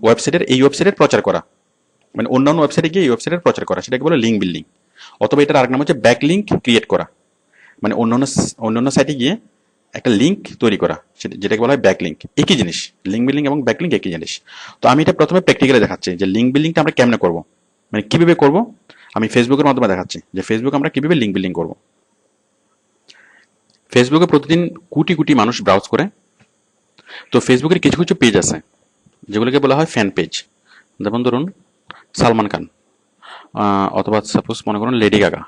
ওয়েবসাইটের এই ওয়েবসাইটের প্রচার করা, মানে অন্যান্য ওয়েবসাইটে গিয়ে এই ওয়েবসাইটের প্রচার করা, সেটাকে বলে লিঙ্ক বিল্ডিং। অথবা এটার আরেক নাম হচ্ছে ব্যাক লিঙ্ক ক্রিয়েট করা, মানে অন্যান্য সাইটে গিয়ে একটা লিঙ্ক তৈরি করা, যেটাকে বলা হয় ব্যাক লিঙ্ক। একই জিনিস, লিঙ্ক বিল্ডিং এবং ব্যাক লিঙ্ক একই জিনিস। তো আমি এটা প্রথমে প্র্যাকটিক্যালি দেখাচ্ছি যে লিঙ্ক বিল্ডিংটা আমরা কেমনে করব, মানে কিভাবে করব। আমি ফেসবুকের মাধ্যমে দেখাচ্ছি যে ফেসবুক আমরা কিভাবে লিঙ্ক বিল্ডিং করব। ফেসবুকে প্রতিদিন কোটি কোটি মানুষ ব্রাউজ করে। তো ফেসবুকের কিছু কিছু পেজ আছে যেগুলোকে বলা হয় ফ্যান পেজ। যেমন ধরুন সালমান খান, অথবা সাপোজ মনে করুন লেডি গাগা।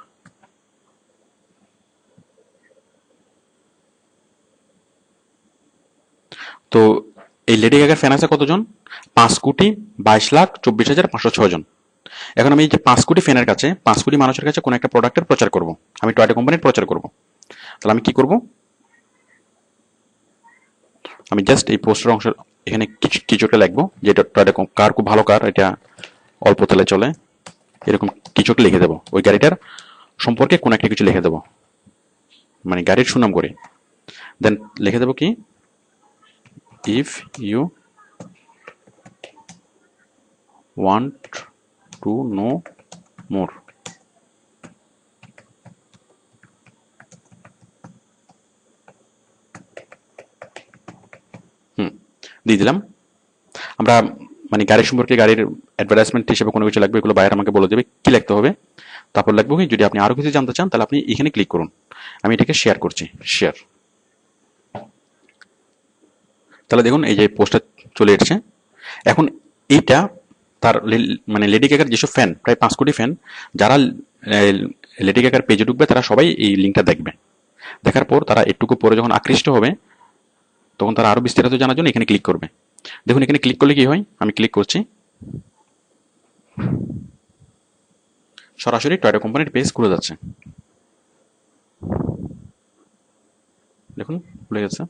তো এই লেডি গাগার ফ্যান আছে কতজন? 5,22,24,506 জন। এখন আমি এই যে 5 কোটি ফ্যানের কাছে, 5 কোটি মানুষের কাছে কোন একটা প্রোডাক্টের প্রচার করব, আমি টয়টা কোম্পানির প্রচার করব। তাহলে আমি কি করব, আমি জাস্ট এই পোস্টের অংশ এখানে কিছু একটা লিখবো, যেটা টয়টা কার খুব ভালো কার, এটা অল্প তেলে চলে, এরকম কিছু একটা লিখে দেবো, ওই গাড়িটার সম্পর্কে কোনো একটা কিছু লিখে দেবো, মানে গাড়ির সুনাম করে। দেন লিখে দেবো কি, if you want to know more. দিয়ে দিলাম। আমরা মানে গাড়ির সম্পর্কে, গাড়ির অ্যাডভার্টাইজমেন্ট হিসেবে কোনো কিছু লাগবে, এগুলো বাইরে আমাকে বলে দেবে কি লিখতে হবে। তারপর লিখবো কি, যদি আপনি আরো কিছু জানতে চান তাহলে আপনি এখানে ক্লিক করুন। আমি এটাকে শেয়ার করছি, শেয়ার। তাহলে দেখুন এই যে পোস্টটা চলে এসেছে। এখন এইটা তার মানে লেডি গাগার যেসব ফ্যান, প্রায় 5 কোটি ফ্যান, যারা লেডি গাগার পেজে ঢুকবে তারা সবাই এই লিঙ্কটা দেখবে। দেখার পর তারা একটুকু পরে যখন আকৃষ্ট হবে, তখন তারা আরো বিস্তারিত জানার জন্য এখানে ক্লিক করবে। দেখুন এখানে ক্লিক করলে কি হয়, আমি ক্লিক করছি, সরাসরি টয়োটা কোম্পানির পেজ খুলে যাচ্ছে। দেখুন খুলে গেছে।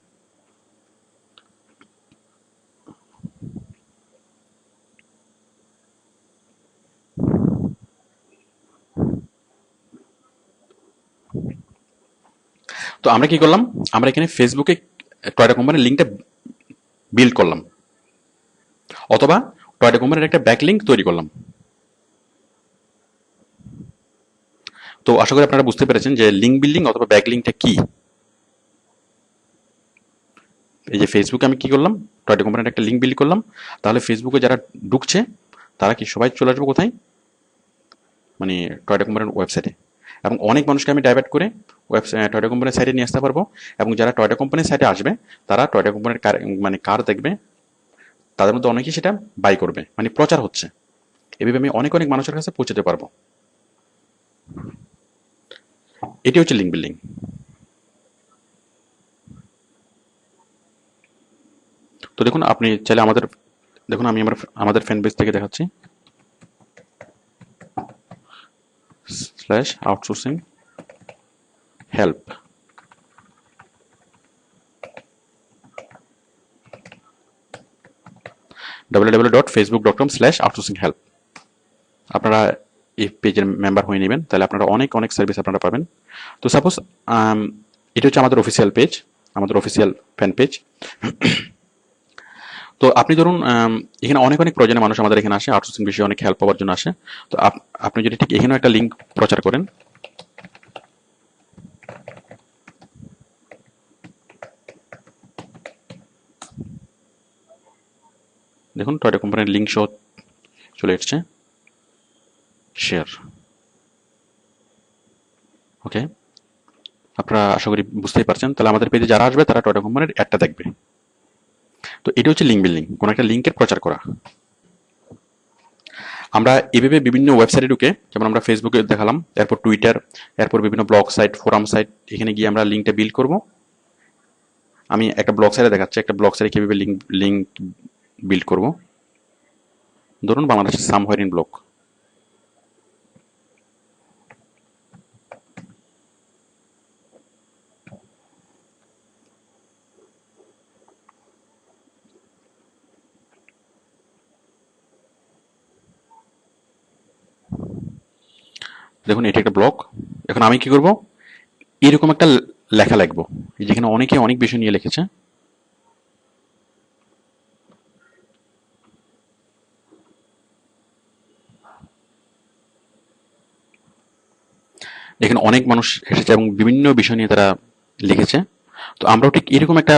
তো আমরা কি করলাম, আমরা এখানে ফেসবুকে টয়োটা কোম্পানির লিঙ্কটা বিল্ড করলাম, অথবা টয়োটা কোম্পানির একটা ব্যাক লিঙ্ক তৈরি করলাম। তো আশা করি আপনারা বুঝতে পেরেছেন যে লিঙ্ক বিল্ডিং অথবা ব্যাক লিঙ্কটা কি। এই যে ফেসবুকে আমি কি করলাম, টয়োটা কোম্পানির একটা লিঙ্ক বিল্ড করলাম, তাহলে ফেসবুকে যারা ঢুকছে তারা কি সবাই চলে আসবে কোথায়, মানে টয়োটা কোম্পানির ওয়েবসাইটে। এবং অনেক মানুষকে আমি ডাইভার্ট করে টয়োটা কোম্পানির সাইটে নিয়ে আসতে পারবো। এবং যারা টয়োটা কোম্পানির সাইটে আসবে তারা টয়োটা কোম্পানির কার, মানে কার দেখবে, তাদের মধ্যে অনেকেই সেটা বাই করবে, মানে প্রচার হচ্ছে। এভাবে আমি অনেক অনেক মানুষের কাছে পৌঁছতে পারবো। এটি হচ্ছে লিঙ্ক বিল্ডিং। তো দেখুন আপনি চাইলে আমাদের, দেখুন আমি আমাদের ফ্যান পেজ থেকে দেখাচ্ছি, /আউটসোর্সিং হেল্প। www.facebook.com/outsourcing help। আপনারা এই পেজের মেম্বার হয়ে নেবেন, তাহলে আপনারা অনেক অনেক সার্ভিস আপনারা পাবেন। তো সাপোজ এটা হচ্ছে আমাদের অফিসিয়াল পেজ, আমাদের অফিসিয়াল ফ্যান পেজ। তো আপনি ধরুন এখানে অনেক অনেক প্রয়োজনীয় মানুষ আমাদের এখানে আসে, আউটসোর্সিং বিষয়ে অনেক হেল্প পাওয়ার জন্য আসে। তো আপনি যদি ঠিক এখানেও একটা লিঙ্ক প্রচার করেন, দেখুন টয়োটা কোম্পানির লিঙ্ক সহ চলে এসছে, শেয়ার। ওকে, আপনারা আশা করি বুঝতেই পারছেন। তাহলে আমাদের পেজে যারা আসবে তারা টয়োটা কোম্পানির অ্যাডটা দেখবে। তো এটা হচ্ছে লিঙ্ক বিল্ডিং, কোনো একটা লিঙ্কের প্রচার করা। আমরা এভাবে বিভিন্ন ওয়েবসাইটে ঢুকে, যেমন আমরা ফেসবুকে দেখালাম, এরপর টুইটার, এরপর বিভিন্ন ব্লগ সাইট, ফোরাম সাইট, এখানে গিয়ে আমরা লিঙ্কটা বিল্ড করব। আমি একটা ব্লগ সাইটে দেখাচ্ছি, একটা ব্লগ সাইটে কীভাবে লিঙ্ক বিল্ড করব। ধরুন বাংলাদেশের সামহোয়ার ইন ব্লগ। দেখুন এটি একটা ব্লগ। এখন আমি কি করব, এরকম একটা লেখা লিখবো, যেখানে অনেকে অনেক বিষয় নিয়ে লিখেছে। এখানে অনেক মানুষ এসেছে এবং বিভিন্ন বিষয় নিয়ে তারা লিখেছে। তো আমরাও ঠিক এরকম একটা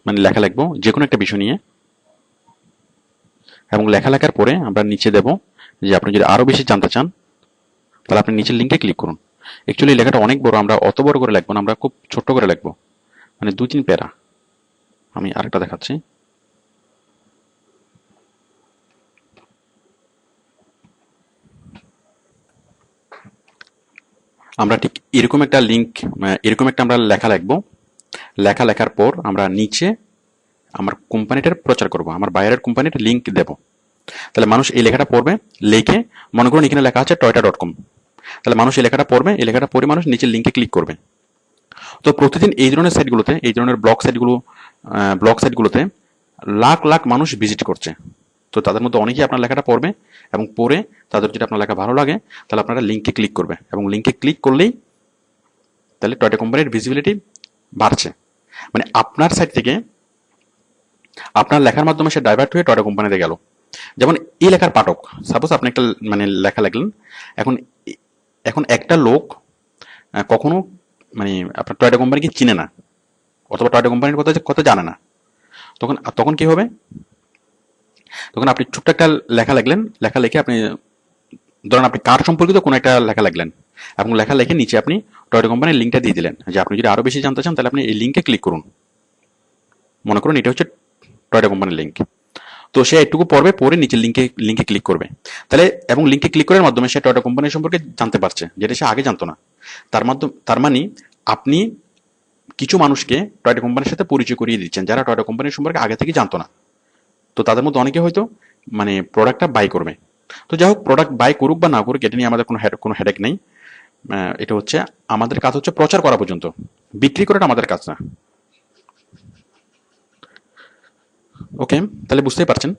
মানে লেখা লিখবো যে কোনো একটা বিষয় নিয়ে, এবং লেখা লেখার পরে আমরা নিচে দেব যে আপনি যদি আরো বেশি জানতে চান তাহলে আপনি নিচের লিঙ্কে ক্লিক করুন। অ্যাকচুয়ালি লেখাটা অনেক বড়, আমরা অত বড় করে লিখবো না, আমরা খুব ছোট্ট করে লিখবো, মানে 2-3 প্যারা। আমি আরেকটা দেখাচ্ছি। আমরা ঠিক এরকম একটা লিঙ্ক, এরকম একটা আমরা লেখা লিখবো। লেখা লেখার পর আমরা নিচে আমার কোম্পানিটার প্রচার করব, আমার বাইরের কোম্পানির লিঙ্ক দেব। তাহলে মানুষ এই লেখাটা পড়বে, লিখে, মনে করুন এখানে লেখা আছে টয়টা.com, তাহলে মানুষ এই লেখাটা পড়বে, এই লেখাটা পড়ে মানুষ নিচের লিঙ্কে ক্লিক করবে। তো প্রতিদিন এই ধরনের ব্লগ সাইটগুলোতে লাখ লাখ মানুষ ভিজিট করছে। তো তাদের মধ্যে অনেকেই আপনার লেখাটা পড়বে, এবং পড়ে তাদের যদি আপনার লেখা ভালো লাগে তাহলে আপনারা লিঙ্কে ক্লিক করবে, এবং লিঙ্কে ক্লিক করলেই তাহলে টয়োটা কোম্পানির ভিজিবিলিটি বাড়ছে। মানে আপনার সাইট থেকে আপনার লেখার মাধ্যমে সে ডাইভার্ট হয়ে টয়োটা কোম্পানিতে গেল। যেমন এই লেখার পাঠক, সাপোজ আপনি একটা লেখা লিখলেন, এখন এখন একটা লোক কখনো আপনার টয়োটা কোম্পানিকে চিনে না, অথবা টয়োটা কোম্পানির কথা কথা জানে না। তখন তখন কি হবে? তখন আপনি ছোট্ট একটা লেখা লিখলেন, লেখা লিখে আপনি ধরেন আপনি কার সম্পর্কিত কোনো একটা লেখা লিখলেন, এবং লেখা লিখে নিচে আপনি টয়োটা কোম্পানির লিঙ্কটা দিয়ে দিলেন যে আপনি যদি আরো বেশি জানতে চান তাহলে আপনি এই লিঙ্কে ক্লিক করুন। মনে করুন এটা হচ্ছে টয়োটা কোম্পানির লিঙ্ক। তো সে একটুকু পড়বে, পড়ে নিচে লিঙ্কে ক্লিক করবে। তাহলে এবং লিঙ্কে ক্লিক করার মাধ্যমে সে টয়োটা কোম্পানি সম্পর্কে জানতে পারছে, যেটা সে আগে জানতো না। তার মানে আপনি কিছু মানুষকে টয়োটা কোম্পানির সাথে পরিচয় করিয়ে দিচ্ছেন যারা টয়োটা কোম্পানির সম্পর্কে আগে থেকে জানতো না। তো তাদের মধ্যে অনেকে হয়তো প্রোডাক্টটা বাই করবে। তো যাই হোক, প্রোডাক্ট বাই করুক বা না করুক এটা নিয়ে আমাদের কোনো হেডেক নেই। এটা হচ্ছে আমাদের কাজ হচ্ছে প্রচার করা পর্যন্ত, বিক্রি করাটা আমাদের কাজ না। ওকে, তাহলে বুঝতেই পারছেন।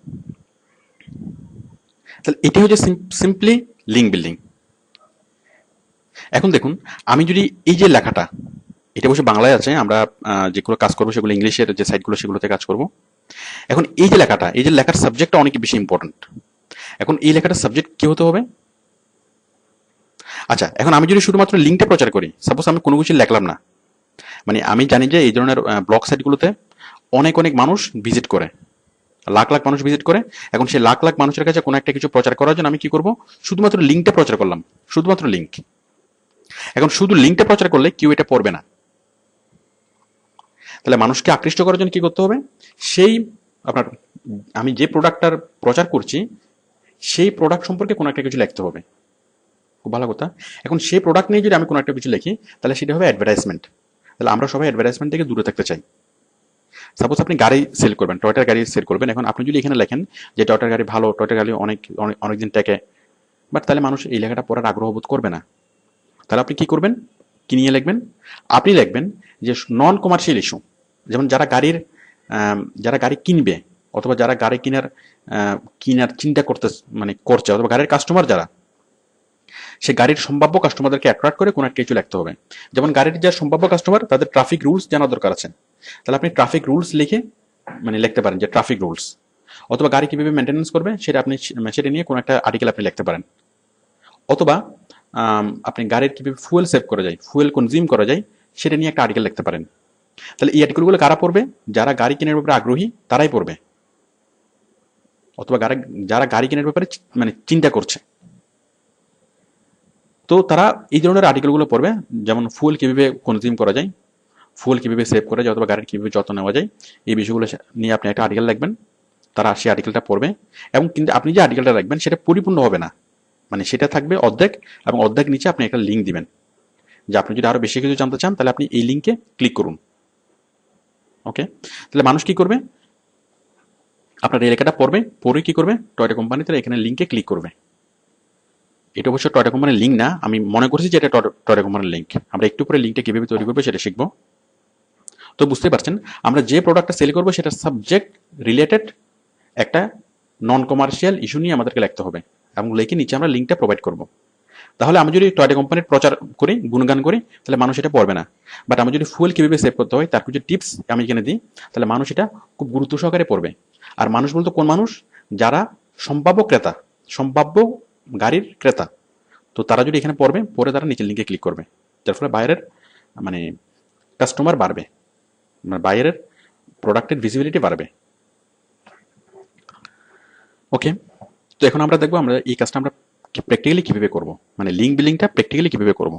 তাহলে এটি হচ্ছে সিম্পলি লিঙ্ক বিল্ডিং। এখন দেখুন, আমি যদি এই যে লেখাটা, এটা অবশ্যই বাংলায় আছে, আমরা যেগুলো কাজ করবো সেগুলো ইংলিশের যে সাইটগুলো সেগুলোতে কাজ করব। এখন এই যে লেখাটা, এই যে লেখার সাবজেক্টটা অনেক বেশি ইম্পর্টেন্ট। এখন এই লেখাটার সাবজেক্ট কি হতে হবে? আচ্ছা, এখন আমি যদি শুধুমাত্র লিঙ্কটা প্রচার করি, সাপোজ আমি কোনো কিছু লিখলাম না, আমি জানি যে এই ধরনের ব্লগ সাইটগুলোতে অনেক অনেক মানুষ ভিজিট করে, লাখ লাখ মানুষ ভিজিট করে। এখন সেই লাখ লাখ মানুষের কাছে কোনো একটা কিছু প্রচার করার জন্য আমি কি করব? শুধুমাত্র লিঙ্কটা প্রচার করলাম, শুধুমাত্র লিঙ্ক। এখন শুধু লিঙ্কটা প্রচার করলে কেউ এটা পড়বে না। তাহলে মানুষকে আকৃষ্ট করার জন্য কি করতে হবে? সেই আপনার আমি যে প্রোডাক্টটার প্রচার করছি সেই প্রোডাক্ট সম্পর্কে কোনো একটা কিছু লিখতে হবে। খুব ভালো কথা। এখন সেই প্রোডাক্ট নিয়ে যদি আমি কোনো একটা কিছু লিখি তাহলে সেটা হবে অ্যাডভার্টাইজমেন্ট। তাহলে আমরা সবাই অ্যাডভার্টাইজমেন্ট থেকে দূরে থাকতে চাই। সাপোজ আপনি গাড়ি সেল করবেন, টয়োটার গাড়ি সেল করবেন। এখন আপনি যদি এখানে লেখেন যে টয়োটার গাড়ি ভালো, টয়োটার গাড়ি অনেকদিন টেকে, বাট তাহলে মানুষ এই লেখাটা পড়ার আগ্রহ বোধ করবে না। তাহলে আপনি কি করবেন? কি নিয়ে লিখবেন? আপনি লিখবেন যে নন কমার্শিয়াল ইস্যু। যেমন যারা গাড়ি কিনবে, অথবা যারা গাড়ি কিনার চিন্তা করছে, অথবা গাড়ির কাস্টমার যারা, সে গাড়ির সম্ভাব্য কাস্টমারদেরকে অ্যাট্রাক্ট করে কোনো একটা কিছু লিখতে হবে। যেমন গাড়ির যারা সম্ভাব্য কাস্টমার তাদের ট্রাফিক রুলস জানা দরকার আছে, তাহলে আপনি ট্রাফিক রুলস লিখে লিখতে পারেন যে ট্রাফিক রুলস। অথবা গাড়ি কিভাবে মেনটেন্যান্স করবে সেটা নিয়ে কোনো একটা আর্টিকেল আপনি লিখতে পারেন। অথবা আপনি গাড়ির কিভাবে ফুয়েল সেভ করা যায়, ফুয়েল কনজিউম করা যায়, সেটা নিয়ে একটা আর্টিকেল লিখতে পারেন। তাহলে এই আর্টিকেলগুলো কারা পড়বে? যারা গাড়ি কেনার ব্যাপারে আগ্রহী তারাই পড়বে, অথবা যারা গাড়ি কেনার ব্যাপারে চিন্তা করছে। তো তারা এই ধরনের আর্টিকেলগুলো পড়বে। যেমন ফুয়েল কিভাবে কনজিউম করা যায়, ফুয়েল কিভাবে সেভ করা যায়, অথবা গাড়ির কিভাবে যত্ন নেওয়া যায়, এই বিষয়গুলো নিয়ে আপনি একটা আর্টিকেল লিখবেন। তারা সেই আর্টিকেলটা পড়বে, এবং কিন্তু আপনি যে আর্টিকেলটা লিখবেন সেটা পরিপূর্ণ হবে না, সেটা থাকবে অর্ধেক, এবং অর্ধেক নিচে আপনি একটা লিঙ্ক দিবেন যে আপনি যদি আরো বেশি কিছু জানতে চান তাহলে আপনি এই লিঙ্কে ক্লিক করুন। ওকে, তাহলে মানুষ কি করবে? আপনার এই লেখাটা পড়ে কি করবে? টয়োটা কোম্পানিতে এখানে লিঙ্কে ক্লিক করবে। এটা অবশ্য টয়োটা কোম্পানির লিঙ্ক না, আমি মনে করছি যে এটা টয়োটা কোম্পানির লিঙ্ক। আমরা একটু পরে লিঙ্কটা কিভাবে তৈরি করবো সেটা শিখবো। তো বুঝতে পারছেন, আমরা যে প্রোডাক্টটা সেল করবো সেটা সাবজেক্ট রিলেটেড একটা নন কমার্শিয়াল ইস্যু নিয়ে আমাদেরকে লিখতে হবে, এবং লিখে নিচে আমরা লিঙ্কটা প্রোভাইড করবো। তাহলে আমি যদি টয়োটা কোম্পানির প্রচার করি, গুণগান করি, তাহলে মানুষ এটা পড়বে না। বাট আমি যদি ফুয়েল কিভাবে সেভ করতে হয় তার কিছু টিপস আমি এখানে দিই, তাহলে মানুষ এটা খুব গুরুত্ব সহকারে পড়বে। আর মানুষ বলতে কোন মানুষ? যারা সম্ভাব্য ক্রেতা, সম্ভাব্য গাড়ির ক্রেতা। তো তারা যদি এখানে পড়ে তারা নিচের লিঙ্কে ক্লিক করবে, যার ফলে বাইরের কাস্টমার বাড়বে, বাইরের প্রোডাক্টের ভিজিবিলিটি বাড়বে। ওকে, তো এখন আমরা দেখবো আমরা এই কাজটা আমরা প্র্যাকটিক্যালি কিভাবে করবো, লিঙ্ক বিল্ডিংটা প্র্যাকটিক্যালি কিভাবে করবো।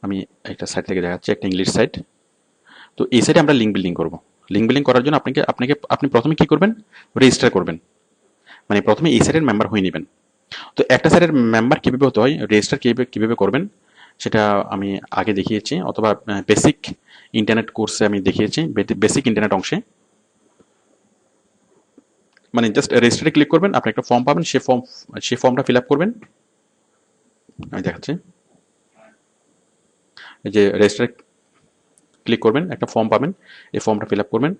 আমি একটা সাইট থেকে দেখাচ্ছি, একটা ইংলিশ সাইট। তো এই সাইটে আমরা লিঙ্ক বিল্ডিং করবো। লিঙ্ক বিল্ডিং করার জন্য আপনি প্রথমে কি করবেন? রেজিস্টার করবেন, প্রথমে এই সাইটের মেম্বার হয়ে নেবেন। তো একটা সাইটের মেম্বার কিভাবে হতে হয়, রেজিস্টার কিভাবে করবেন সেটা আমি আগে দেখিয়েছি, অথবা বেসিক ইন্টারনেট কোর্সে আমি দেখিয়েছি, বেসিক ইন্টারনেট অংশে। জাস্ট রেজিস্টারে ক্লিক করবেন, আপনি একটা ফর্ম পাবেন, সেই ফর্মটা ফিল আপ করবেন। আমি দেখাচ্ছি, এই যে রেজিস্টারে ক্লিক করবেন, একটা ফর্ম পাবেন, এই ফর্মটা ফিল আপ করবেন,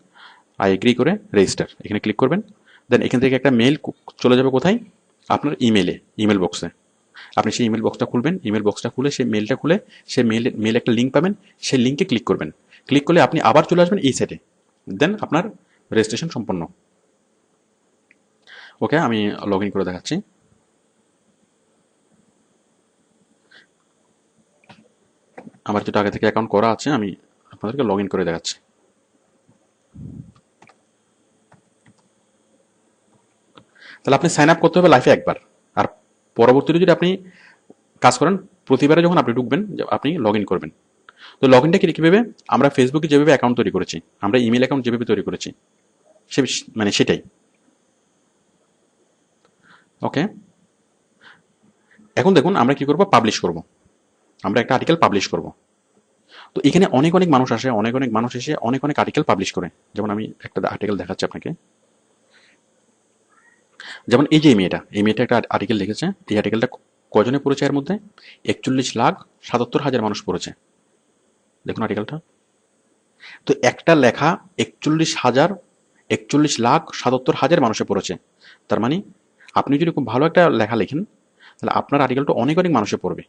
আই এগ্রি করে রেজিস্টার এখানে ক্লিক করবেন। দেন এখান থেকে একটা মেল চলে যাবে কোথায়, আপনার ইমেল বক্সে। আপনি সেই ইমেল বক্সটা খুলবেন, ইমেল বক্সটা খুলে সেই মেলটা খুলে সেই মেলে একটা লিঙ্ক পাবেন, সেই লিঙ্কে ক্লিক করবেন। ক্লিক করলে আপনি আবার চলে আসবেন এই সাইটে, দেন আপনার রেজিস্ট্রেশন সম্পন্ন। ওকে, আমি লগ ইন করে দেখাচ্ছি। আমার যেটা আগে থেকে অ্যাকাউন্ট করা আছে আমি আপনাদেরকে লগ ইন করে দেখাচ্ছি। তাহলে আপনি সাইন আপ করতে হবে লাইফে একবার, আর পরবর্তীতে যদি আপনি কাজ করেন প্রতিবারে যখন আপনি ঢুকবেন আপনি লগ ইন করবেন। তো লগ ইনটা কীভাবে, আমরা ফেসবুকে যেভাবে অ্যাকাউন্ট তৈরি করেছি, আমরা ইমেল অ্যাকাউন্ট যেভাবে তৈরি করেছি সে মানে সেটাই। ওকে, এখন দেখুন আমরা কি করব, পাবলিশ করব, আমরা একটা আর্টিকেল পাবলিশ করব। তো এখানে অনেক অনেক মানুষ আসে, অনেক অনেক মানুষ এসে অনেক অনেক আর্টিকেল পাবলিশ করে। যেমন আমি একটা আর্টিকেল দেখাচ্ছি আপনাকে। যেমন এই যে এই মেয়েটা একটা আর্টিকেল লিখেছে। এই আর্টিকেলটা কজনে পড়েছে, এর মধ্যে 41,77,000 মানুষ পড়েছে। দেখুন আর্টিকেলটা। তো একটা লেখা 41,77,000 মানুষে পড়েছে। তার মানে আপনি যদি খুব ভালো একটা লেখা লেখেন তাহলে আপনার আর্টিকেলটা অনেক অনেক মানুষে পড়বে।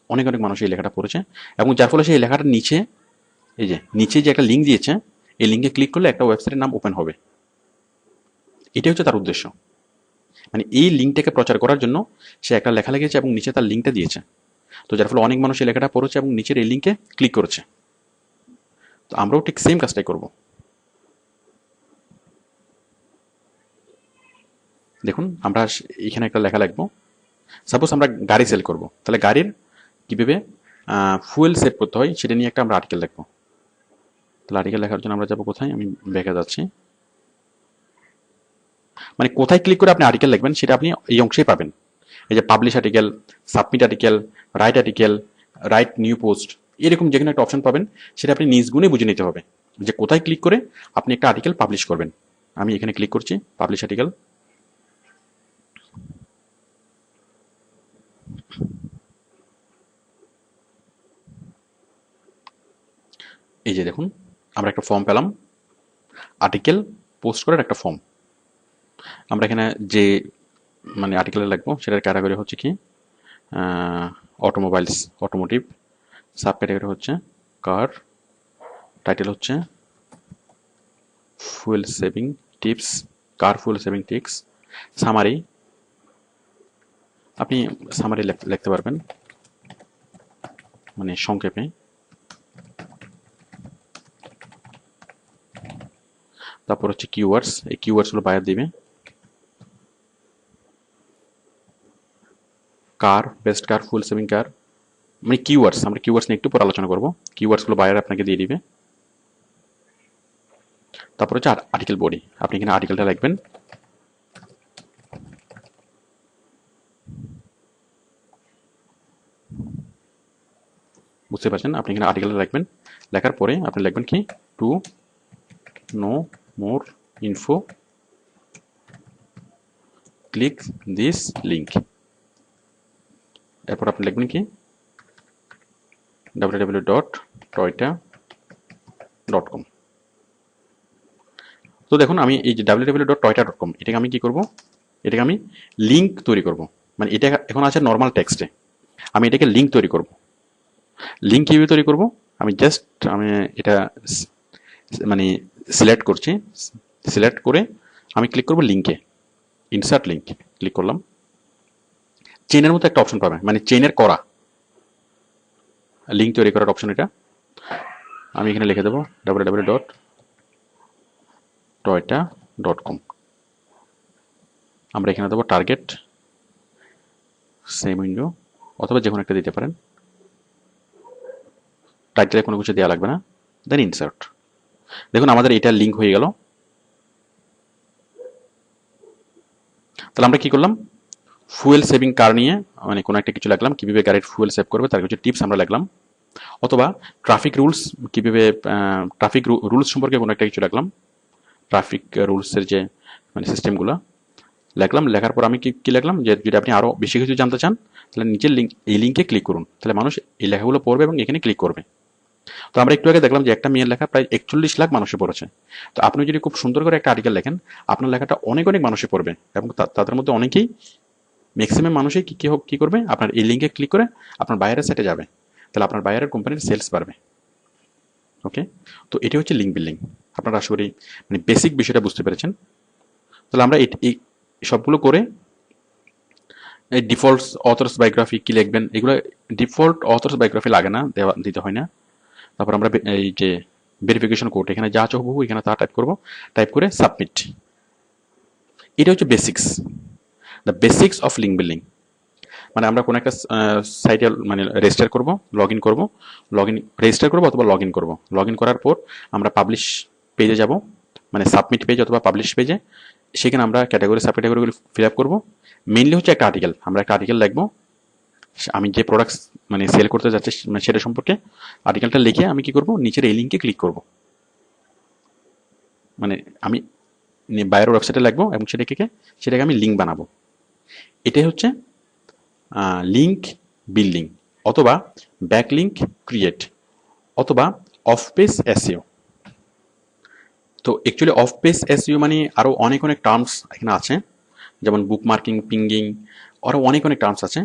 অনেক অনেক মানুষ এই লেখাটা পড়েছে, এবং যার ফলে সেই লেখাটার নিচে এই যে নিচে যে একটা লিঙ্ক দিয়েছে, এই লিঙ্কে ক্লিক করলে একটা ওয়েবসাইটের নাম ওপেন হবে। এটাই হচ্ছে তার উদ্দেশ্য। মানে এই লিঙ্কটাকে প্রচার করার জন্য সে একটা লেখা লিখেছে এবং নিচে তার লিঙ্কটা দিয়েছে। তো যার ফলে অনেক মানুষ এই লেখাটা পড়েছে এবং নিচের এই লিঙ্কে ক্লিক করেছে। তো আমরাও ঠিক সেম কাজটাই করব। দেখুন আমরা এখানে একটা লেখা লিখবো। সাপোজ আমরা গাড়ি সেল করব, তাহলে গাড়ির কীভাবে ফুয়েল সেভ করতে হয় সেটা নিয়ে একটা আমরা আর্টিকেল লিখবো। তাহলে আর্টিকেল লেখার জন্য আমরা যাবো কোথায়, আমি ব্যাকে যাচ্ছি। মানে কোথায় ক্লিক করে আপনি আর্টিকেল লিখবেন সেটা আপনি এই অংশেই পাবেন। এই যে publish article, submit article, write new post, এরকম যে কোনো একটা অপশন পাবেন, সেটা আপনি নিজ গুণে বুঝে নিতে হবে যে কোথায় ক্লিক করে আপনি একটা আর্টিকেল পাবলিশ করবেন। আমি এখানে ক্লিক করছি, পাবলিশ আর্টিকেল। এই যে দেখুন আমরা একটা ফর্ম পেলাম, আর্টিকেল পোস্ট করার একটা ফর্ম। আমরা এখানে যে মানে আর্টিকেলে লিখবো সেটার ক্যাটাগরি হচ্ছে কি অটোমোবাইলস, অটোমোটিভ। সাব ক্যাটাগরি হচ্ছে কার। টাইটেল হচ্ছে ফুয়েল সেভিং টিপস, কার ফুয়েল সেভিং টিপস। সামারি, আপনি সামারি লিখতে পারবেন মানে সংক্ষেপে। তারপর হচ্ছে কিওয়ার্ডস, এই কিওয়ার্ডসগুলো বায়ার দিবে। কার, বেস্ট কার, ফুল সেভিং কার, মানে কিওয়ার্ডস, আমরা কিওয়ার্ডস নিয়ে একটু পর আলোচনা করবো। কিওয়ার্ডসগুলো বায়ার আপনাকে দিয়ে দিবে। তারপর হচ্ছে আর্টিকেল বডি, আপনি এখানে আর্টিকেলটা লিখবেন। বুঝতে পারছেন, আপনি এখানে আর্টিকেলটা লিখবেন। লেখার পরে আপনি লিখবেন কি, to know more info click this link. এরপর আপনি লিখবেন কি www.toyota.com। তো দেখুন আমি এই যে www.toyota.com এটাকে আমি কি করব, এটাকে আমি লিঙ্ক তৈরি করব। মানে এটা এখন আছে নর্মাল টেক্সটে, আমি এটাকে লিঙ্ক তৈরি করব। লিঙ্ক কীভাবে তৈরি করব, আমি এটা মানে সিলেক্ট করছি। সিলেক্ট করে আমি ক্লিক করব লিঙ্কে, ইনসার্ট লিঙ্ক ক্লিক করলাম। চেনের মতো একটা অপশন পাবে, মানে চেনের করা লিঙ্ক তৈরি করার অপশন এটা। আমি এখানে লিখে দেবো www.toyota.com। আমরা এখানে দেবো টার্গেট, সেম উইন্ডো, অথবা যে কোনো একটা দিতে পারেন। টাইটেলে কোনো কিছু দেওয়া লাগবে না, দেন ইনসার্ট। দেখুন আমাদের এটা লিঙ্ক হয়ে গেল। তাহলে আমরা কি করলাম, ফুয়েল সেভিং কার নিয়ে মানে কোনো একটা কিছু লাগলাম, কীভাবে গাড়ির ফুয়েল সেভ করবে তার কিছু টিপস আমরা লাগলাম, অথবা ট্রাফিক রুলস, কীভাবে ট্রাফিক রুলস সম্পর্কে কোনো একটা কিছু লাগলাম, ট্রাফিক রুলসের যে মানে সিস্টেমগুলো। লিখলাম, লেখার পর আমি কি লিখলাম যে যদি আপনি আরও বেশি কিছু জানতে চান তাহলে নিচের এই লিঙ্কে ক্লিক করুন, তাহলে মানুষ এই লেখাগুলো পড়বে এবং এখানে ক্লিক করবে। তো আমরা একটু আগে দেখলাম যে একটা মেয়ের লেখা প্রায় 41 লাখ মানুষে পড়েছে। তো আপনি যদি খুব সুন্দর করে একটা আর্টিকেল লেখেন, আপনার লেখাটা অনেক অনেক মানুষে পড়বে এবং তাদের মধ্যে অনেকেই, ম্যাক্সিমাম মানুষই কি করবে, আপনার এই লিঙ্কে ক্লিক করে আপনার বায়ারের সাইটে যাবে, তাহলে আপনার বায়ারের কোম্পানির সেলস বাড়বে। ওকে, তো এটি হচ্ছে লিঙ্ক বিল্ডিং। আপনারা আশা করি মানে বেসিক বিষয়টা বুঝতে পেরেছেন। তাহলে আমরা এই সবগুলো করে এই ডিফল্ট অথর্স বায়োগ্রাফি কি লিখবেন, এগুলো ডিফল্ট অথর্স বায়োগ্রাফি লাগে না, দিতে হয় না। তারপর আমরা এই যে ভেরিফিকেশন কোড, এখানে যা চাইবো এখানে তা টাইপ করব, টাইপ করে সাবমিট। এটা হচ্ছে basics, the basics of link building. মানে আমরা কোনো একটা সাইটে মানে রেজিস্টার করব, লগ ইন করবো, রেজিস্টার করবো অথবা লগ ইন করবো। লগ ইন করার পর আমরা পাবলিশ পেজে যাব, মানে সাবমিট পেজ অথবা পাবলিশ পেজে। সেখানে আমরা ক্যাটাগরি সাব ক্যাটাগরিগুলো ফিল আপ করবো। মেইনলি হচ্ছে একটা আর্টিকেল, আমরা একটা আর্টিকেল লিখবো, আমি যে প্রোডাক্টস মানে সেল করতে যাচ্ছি মানে সেটা সম্পর্কে আর্টিকেলটা লিখে আমি কি করব, নিচের এই লিঙ্কে ক্লিক করব। মানে আমি বায়ার ওয়েবসাইটে লিখবো এবং সেটাকে আমি লিঙ্ক বানাবো। এটাই হচ্ছে লিঙ্ক বিল্ডিং অথবা ব্যাকলিঙ্ক ক্রিয়েট অথবা অফ পেজ এসইও। তো অ্যাকচুয়ালি অফ পেজ এসইও মানে আরও অনেক অনেক টার্মস এখানে আছে, যেমন বুক মার্কিং, পিঙ্গিং, আরও অনেক অনেক টার্মস আছে।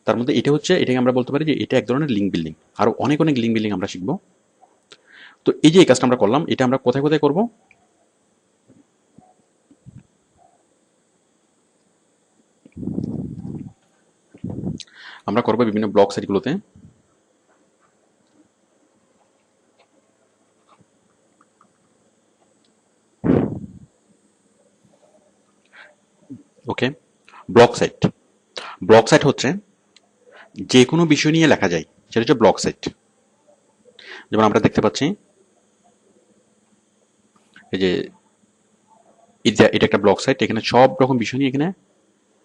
তার মধ্যে এটাকে আমরা বলতে পারি যে এটা এক ধরনের লিঙ্ক বিল্ডিং। আরও অনেক অনেক লিঙ্ক বিল্ডিং আমরা শিখবো। তো এই যে এই কাজটা আমরা করলাম, এটা আমরা কোথায় কোথায় করবো? আমরা করবো বিভিন্ন ব্লগ সাইটগুলোতে। ওকে, ব্লগ সাইট হচ্ছে যে কোনো বিষয় নিয়ে লেখা যায়, সেটা হচ্ছে ব্লগ সাইট। যেমন আমরা দেখতে পাচ্ছি এই যে এটা একটা ব্লগ সাইট, এখানে সব রকম বিষয় নিয়ে এখানে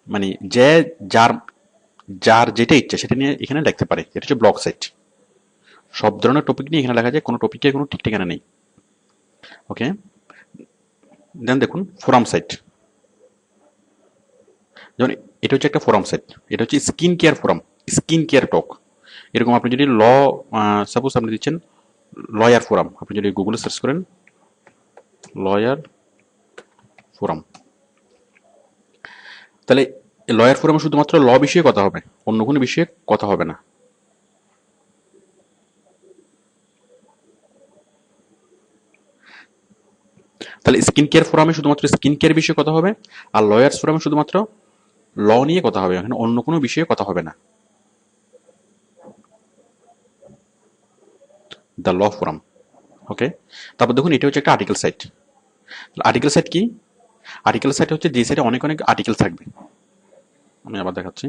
মানে যে যার যার যেটা ইচ্ছা সেটা নিয়ে এখানে লিখতে পারে, এটা হচ্ছে ব্লগ সাইট। সব ধরনের টপিক নিয়ে এখানে লেখা যায়, কোনো টপিকে কোনো ঠিক ঠিকানা নেই। ওকে, দেন দেখুন ফোরাম সাইট। যেমন এটা হচ্ছে একটা ফোরাম সাইট, এটা হচ্ছে skin care forum, skin care টক। এরকম আপনি যদি সাপোজ আপনি দিচ্ছেন লয়ার ফোরাম, আপনি যদি গুগলে সার্চ করেন লয়ার ফোরাম, তাহলে লয়ার ফোরামে শুধুমাত্র ল বিষয়ে কথা হবে, অন্য কোনো বিষয়ে কথা হবে না। তাহলে স্কিন কেয়ার ফোরামে শুধুমাত্র স্কিন কেয়ার বিষয়ে কথা হবে, আর লয়ার্স ফোরামে শুধুমাত্র ল নিয়ে কথা হবে, এখানে অন্য কোনো বিষয়ে কথা হবে না। The law forum. ওকে, তারপর দেখুন এটা হচ্ছে একটা আর্টিকেল সাইট। আর্টিকেল সাইট কি? আর্টিকেল সাইট হচ্ছে যে সাইটে অনেক অনেক আর্টিকেল থাকবে। আমি আবার দেখাচ্ছি।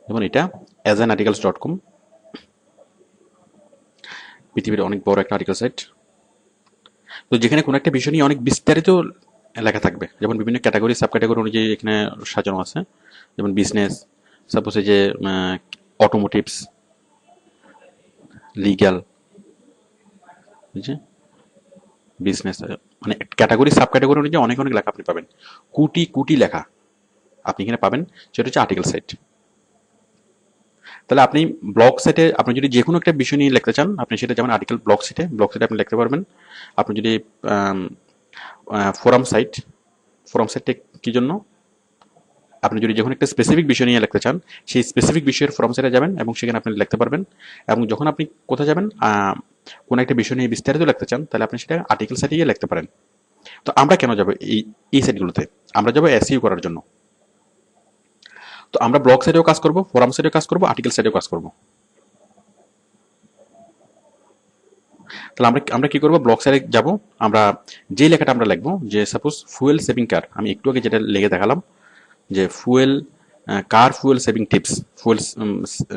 যেমন এটা asanarticles.com, পৃথিবীর অনেক বড় একটা আর্টিকেল সাইট। তো যেখানে কোনো একটা বিষয় নিয়ে অনেক বিস্তারিত লেখা থাকবে, যেমন বিভিন্ন ক্যাটাগরি সাব ক্যাটাগরি অনুযায়ী এখানে সাজানো আছে। যেমন বিজনেস, সাপোজ এই যে অটোমোটিভস, লিগ্যাল, বুঝছে, বিজনেস, মানে ক্যাটাগরি সাব ক্যাটাগরি অনুযায়ী অনেক অনেক লেখা আপনি পাবেন, কোটি কোটি লেখা আপনি এখানে পাবেন। সেটা হচ্ছে আর্টিকেল সাইট। তাহলে আপনি ব্লগ সাইটে আপনি যদি যে কোনো একটা বিষয় নিয়ে লিখতে চান, আপনি সেটা যেমন আর্টিকেল ব্লগ সাইটে আপনি লিখতে পারবেন। আপনি যদি ফোরাম সাইটে কি জন্য, আপনি যদি যখন একটা স্পেসিফিক বিষয় নিয়ে লিখতে চান, সেই স্পেসিফিক বিষয়ের ফোরাম সাইটে যাবেন এবং সেখানে আপনি লিখতে পারবেন। এবং যখন আপনি কোথায় যাবেন, কোনো একটা বিষয় নিয়ে বিস্তারিত লিখতে চান, তাহলে আপনি সেটা আর্টিকেল সাইটে গিয়ে লিখতে পারেন। তো আমরা কেন যাবো এই সাইটগুলোতে? আমরা যাবো এসইও করার জন্য। তো আমরা ব্লগ সাইটেও কাজ করব, ফোরাম সাইটেও কাজ করব, আর্টিকেল সাইটেও কাজ করব। তাহলে আমরা কি করবো, ব্লগ সাইটে যাব, আমরা যে লেখাটা আমরা লিখবো, যে সাপোজ ফুয়েল সেভিং কার, আমি একটু আগে যেটা লিখে দেখালাম যে কার ফুয়েল সেভিং টিপস, ফুয়েল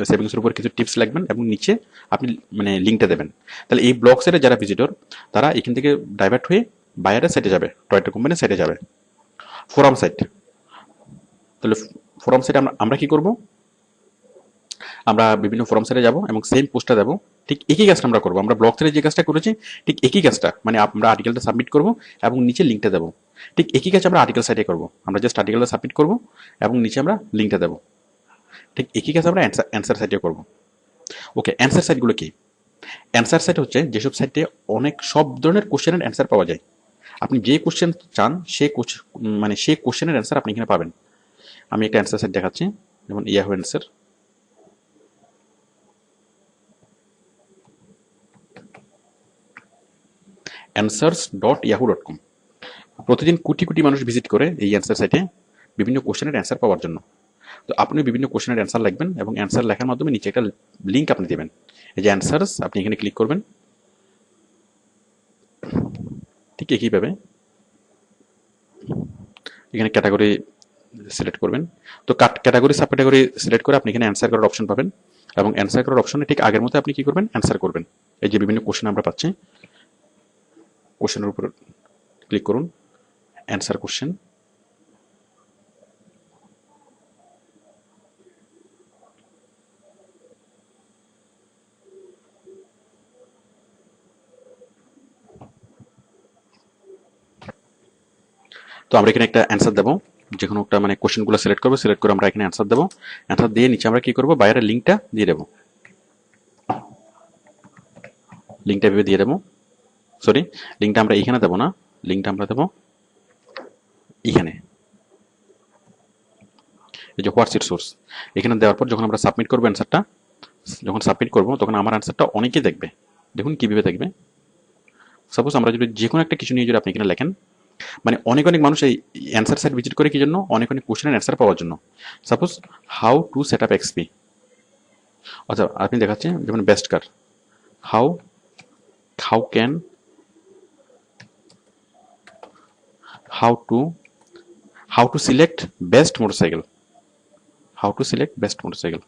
সেভিংসের উপর কিছু টিপস লিখবেন এবং নিচে আপনি মানে লিঙ্কটা দেবেন। তাহলে এই ব্লগ সাইটে যারা ভিজিটর, তারা এখান থেকে ডাইভার্ট হয়ে বায়ারের সাইটে যাবে, টয়টা কোম্পানির সাইটে যাবে। ফোরাম সাইট, তাহলে ফোরাম সাইটে আমরা কি করব, আমরা বিভিন্ন ফোরাম সাইটে যাব এবং সেম পোস্টটা দেবো ঠিক একই কাজটা আমরা করবো, আমরা ব্লক 3 যে কাজটা করেছি ঠিক একই কাজটা, মানে আমরা আর্টিকেলটা সাবমিট করব এবং নিচে লিঙ্কটা দেবো। ঠিক একই কাজ আমরা আর্টিকেল সাইটে করবো, আমরা জাস্ট আর্টিকেলটা সাবমিট করবো এবং নিচে আমরা লিঙ্কটা দেবো। ঠিক একই কাজ আমরা অ্যান্সার সাইটে করবো। ওকে, অ্যান্সার সাইটগুলো কি? অ্যান্সার সাইট হচ্ছে যেসব সাইটে অনেক সব ধরনের কোশ্চেনের অ্যান্সার পাওয়া যায়। আপনি যে কোশ্চেন চান মানে সেই কোশ্চেনের অ্যান্সার আপনি এখানে পাবেন। আমি একটা অ্যান্সার সাইট দেখাচ্ছি, যেমন ইয়াহু অ্যান্সার। answers.yahoo.com। প্রতিদিন কোটি কোটি মানুষ ভিজিট করে এই অ্যান্সার সাইটে বিভিন্ন কোশ্চেনের অ্যান্সার পাওয়ার জন্য। তো আপনি বিভিন্ন কোশ্চেনের অ্যান্সার লিখবেন এবং অ্যান্সার লেখার মাধ্যমে নিচে একটা লিঙ্ক আপনি দেবেন, এই যে অ্যান্সার্স, আপনি এখানে ক্লিক করবেন। ঠিক একইভাবে এখানে ক্যাটাগরি সিলেক্ট করবেন। তো ক্যাটাগরি সাব ক্যাটাগরি সিলেক্ট করে আপনি এখানে অ্যান্সার করার অপশন পাবেন এবং অ্যান্সার করার অপশনে ঠিক আগের মতো আপনি কি করবেন, অ্যান্সার করবেন। এই যে বিভিন্ন কোশ্চেন আমরা পাচ্ছি, কোশ্চেনের উপর ক্লিক করুন, অ্যান্সার কোশ্চেন। তো আমরা এখানে একটা অ্যান্সার দেবো, যে কোনো একটা মানে কোশ্চেনগুলো সিলেক্ট করবো, সিলেক্ট করে আমরা এখানে অ্যান্সার দেবো। অ্যান্সার দিয়ে নিচে আমরা কি করবো, বাইরের লিঙ্কটা দিয়ে দেবো, লিঙ্কটা ভেবে দিয়ে দেবো। সরি, লিঙ্কটা আমরা এইখানে দেবো না, লিঙ্কটা আমরা দেবো এখানে, এই যে হোয়াটস ইট সোর্স। এখানে দেওয়ার পর যখন আমরা সাবমিট করবো অ্যান্সারটা, যখন সাবমিট করবো তখন আমার অ্যান্সারটা অনেকেই দেখবে। দেখুন কীভাবে দেখবে। সাপোজ আমরা যদি যে কোনো একটা কিছু নিয়ে যদি আপনি এখানে লেখেন, মানে অনেক অনেক মানুষ এই অ্যান্সার সাইট ভিজিট করে কি জন্য, অনেক অনেক কোশ্চেনের অ্যান্সার পাওয়ার জন্য। Suppose how to set up XP, আচ্ছা আপনি দেখাচ্ছেন যেমন best car, how how can how to how to select best motorcycle, how to select best motorcycle.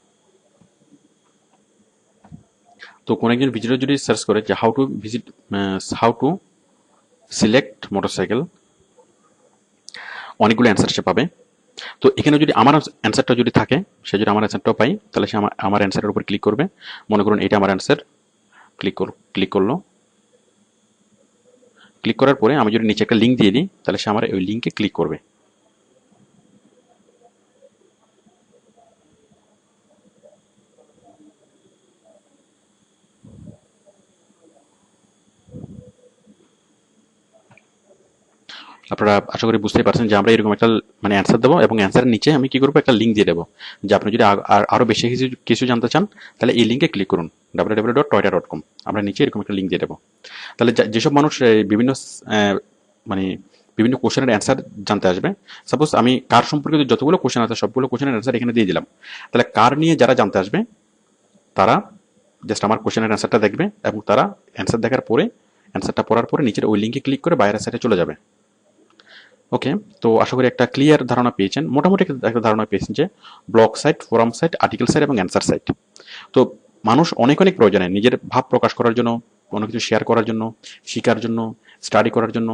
তো কোন একজন ভিজিটর যদি সার্চ করে যে হাউ টু সিলেক্ট মোটরসাইকেল, অনেকগুলো অ্যান্সার সে পাবে। তো এখানে যদি আমার অ্যান্সারটা যদি থাকে, সে যদি আমার অ্যান্সারটাও পাই, তাহলে সে আমার অ্যান্সারের উপর ক্লিক করবে। মনে করুন এটা আমার অ্যান্সার, ক্লিক করলো। ক্লিক করার পরে আমি যদি নিচে একটা লিঙ্ক দিয়ে দিই, তাহলে সে আমার ওই লিঙ্কে ক্লিক করবে। আপনারা আশা করি বুঝতেই পারছেন যে আমরা এরকম একটা মানে অ্যান্সার দেবো এবং অ্যান্সারের নিচে আমি কি করবো, একটা লিঙ্ক দিয়ে দেবো যে আপনি যদি আরো বেশি কিছু জানতে চান তাহলে এই লিঙ্কে ক্লিক করুন, www.toyota.com। আমরা নিচে এরকম একটা লিঙ্ক দিয়ে দেবো। তাহলে যেসব মানুষ বিভিন্ন মানে বিভিন্ন কোশ্চেনের অ্যান্সার জানতে আসবে, সাপোজ আমি কার সম্পর্কিত যতগুলো কোশ্চেন আছে সবগুলো কোশ্চেনের অ্যান্সার এখানে দিয়ে দিলাম, তাহলে কার নিয়ে যারা জানতে আসবে তারা জাস্ট আমার কোশ্চেনের অ্যান্সারটা দেখবে এবং তারা অ্যান্সার দেখার পরে, অ্যান্সারটা পড়ার পরে নিচের ওই লিঙ্কে ক্লিক করে বাইরের সাইডে চলে যাবে। ওকে, তো আশা করি একটা ক্লিয়ার ধারণা পেয়েছেন, মোটামুটি একটা ধারণা পেয়েছেন যে blog site, forum site, article site এবং অ্যান্সার সাইট। তো মানুষ অনেক অনেক প্রয়োজনে নিজের ভাব প্রকাশ করার জন্য, কোনো কিছু শেয়ার করার জন্য, শেখার জন্য, স্টাডি করার জন্য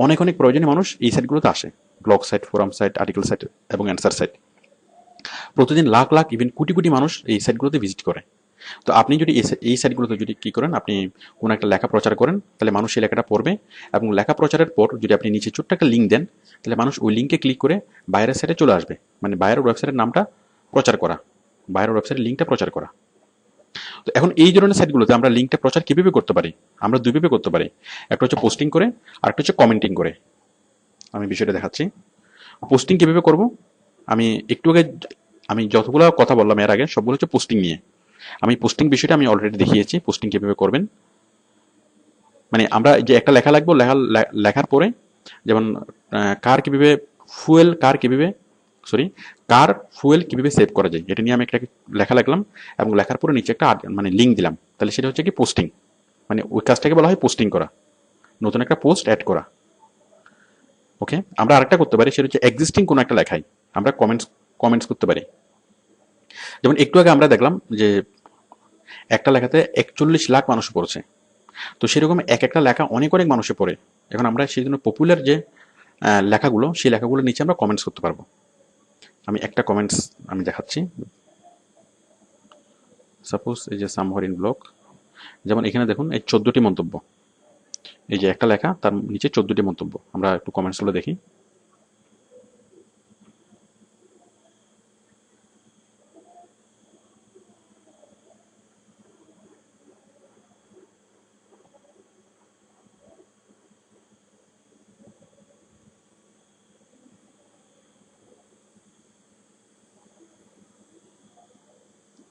অনেক অনেক প্রয়োজনে মানুষ এই সাইটগুলোতে আসে। Blog site, forum site, article site এবং অ্যান্সার সাইট। প্রতিদিন লাখ লাখ ইভেন কোটি কোটি মানুষ এই সাইটগুলোতে ভিজিট করে। তো আপনি যদি এই সাইটগুলোতে যদি কি করেন, আপনি কোনো একটা লেখা প্রচার করেন, তাহলে মানুষ সেই লেখাটা পড়বে এবং লেখা প্রচারের পর যদি আপনি নিচে ছোট্ট একটা লিঙ্ক দেন, তাহলে মানুষ ওই লিঙ্কে ক্লিক করে বাইরের সাইটে চলে আসবে, মানে বাইরের ওয়েবসাইটের নামটা প্রচার করা, বাইরের ওয়েবসাইটের লিঙ্কটা প্রচার করা। তো এখন এই ধরনের সাইটগুলোতে আমরা লিঙ্কটা প্রচার কিভাবে করতে পারি, আমরা দুইভাবে করতে পারি। একটা হচ্ছে পোস্টিং করে, আর একটা হচ্ছে কমেন্টিং করে। আমি বিষয়টা দেখাচ্ছি। পোস্টিং কিভাবে করব, আমি একটু আগে আমি যতগুলো কথা বললাম এর আগে সবগুলো হচ্ছে পোস্টিং নিয়ে। আমি পোস্টিং বিষয়টা আমি অলরেডি দেখিয়েছি, পোস্টিং কিভাবে করবেন। মানে আমরা যে একটা লেখা লিখবো, লেখার পরে যেমন কার কিভাবে ফুয়েল কার কিভাবে সরি কার ফুয়েল কিভাবে সেভ করা যায়, এটা নিয়ে আমি একটা লেখা লিখলাম এবং লেখার পরে নিচে একটা মানে লিঙ্ক দিলাম, তাহলে সেটা হচ্ছে কি পোস্টিং। মানে ওই কাজটাকে বলা হয় পোস্টিং করা, নতুন একটা পোস্ট অ্যাড করা। ওকে, আমরা আরেকটা করতে পারি, সেটা হচ্ছে এক্সিস্টিং কোনো একটা লেখাই আমরা কমেন্টস করতে পারি। যেমন একটু আগে আমরা দেখলাম যে একটা লেখাতে 41 লাখ মানুষ পড়ছে। তো সেরকম এক একটা লেখা অনেক অনেক মানুষে পড়ে। এখন আমরা সেই জন্য পপুলার যে লেখাগুলো, সেই লেখাগুলোর নিচে আমরা কমেন্টস করতে পারবো। আমি একটা কমেন্টস আমি দেখাচ্ছি। সাপোজ এই যে সামহর ইন ব্লগ, যেমন এখানে দেখুন এই 14টি মন্তব্য, এই যে একটা লেখা তার নিচে 14টি মন্তব্য। আমরা একটু কমেন্টসগুলো দেখি।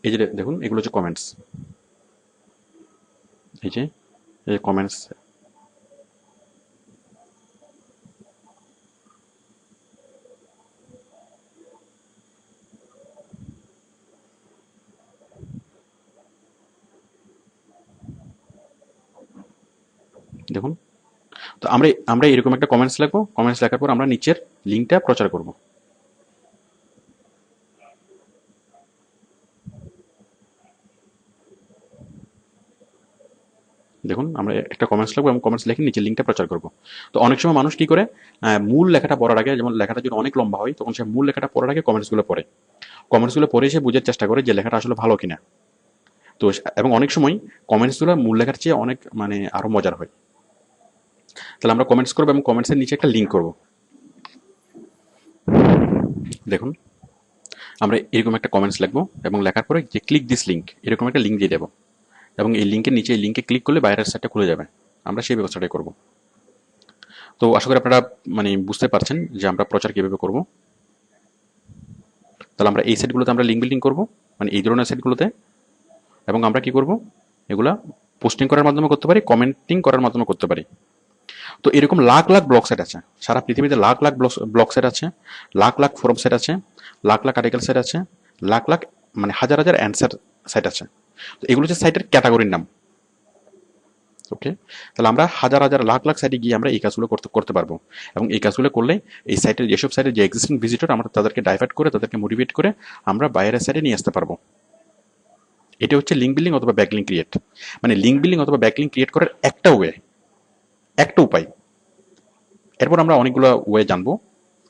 এই যে দেখুন এগুলো হচ্ছে কমেন্টস, এই যে এই কমেন্টস। দেখুন, তো আমরা আমরা এরকম একটা কমেন্টস লিখবো, কমেন্টস লেখার পর আমরা নিচের লিঙ্কটা প্রচার করব। দেখুন আমরা একটা কমেন্টস লিখবো এবং কমেন্টস লিখে নিচে লিঙ্কটা প্রচার করব। তো অনেক সময় মানুষ কি করে, মূল লেখাটা পড়ার আগে, যেমন লেখাটা যদি অনেক লম্বা হয় তখন সে মূল লেখাটা পড়ার আগে কমেন্টসগুলো পড়ে, কমেন্টসগুলো পড়ে সে বোঝার চেষ্টা করে যে লেখাটা আসলে ভালো কিনা। তো এবং অনেক সময় কমেন্টসগুলো মূল লেখার চেয়ে অনেক মানে আরো মজার হয়। তাহলে আমরা কমেন্টস করবো এবং কমেন্টসের নিচে একটা লিঙ্ক করব। দেখুন আমরা এরকম একটা কমেন্টস লিখবো এবং লেখার পরে যে ক্লিক দিস লিঙ্ক, এরকম একটা লিঙ্ক দিয়ে দেবো এবং এই লিঙ্কের নিচে এই লিঙ্কে ক্লিক করলে বাইরের সাইটটা খুলে যাবে। আমরা সেই ব্যবস্থাটাই করব। তো আশা করি আপনারা মানে বুঝতে পারছেন যে আমরা প্রচার কিভাবে করব। তাহলে আমরা এই সাইটগুলোতে আমরা লিঙ্ক বিল্ডিং করব, মানে এই ধরনের সাইটগুলোতে, এবং আমরা কি করব, এগুলা পোস্টিং করার মাধ্যমে করতে পারি, কমেন্টিং করার মাধ্যমে করতে পারি। তো এরকম লাখ লাখ ব্লগ সাইট আছে, সারা পৃথিবীতে লাখ লাখ ব্লগ সাইট আছে, লাখ লাখ ফোরাম সাইট আছে, লাখ লাখ আর্টিকেল সাইট আছে, লাখ লাখ মানে হাজার হাজার অ্যান্সার সাইট আছে। তো এগুলো হচ্ছে সাইটের ক্যাটাগরির নাম। ওকে, তাহলে আমরা হাজার হাজার লাখ লাখ সাইটে গিয়ে আমরা এই কাজগুলো করতে করতে পারবো, এবং এই কাজগুলো করলে এই সাইটের যেসব সাইটের যে এক্সিস্টিং ভিজিটর, আমরা তাদেরকে ডাইভার্ট করে তাদেরকে মোটিভেট করে আমরা বাইরের সাইটে নিয়ে আসতে পারবো। এটা হচ্ছে লিঙ্ক বিল্ডিং অথবা ব্যাকলিঙ্ক ক্রিয়েট, মানে লিঙ্ক বিল্ডিং অথবা ব্যাকলিঙ্ক ক্রিয়েট করার একটা ওয়ে, একটা উপায়। এরপর আমরা অনেকগুলো ওয়ে জানবো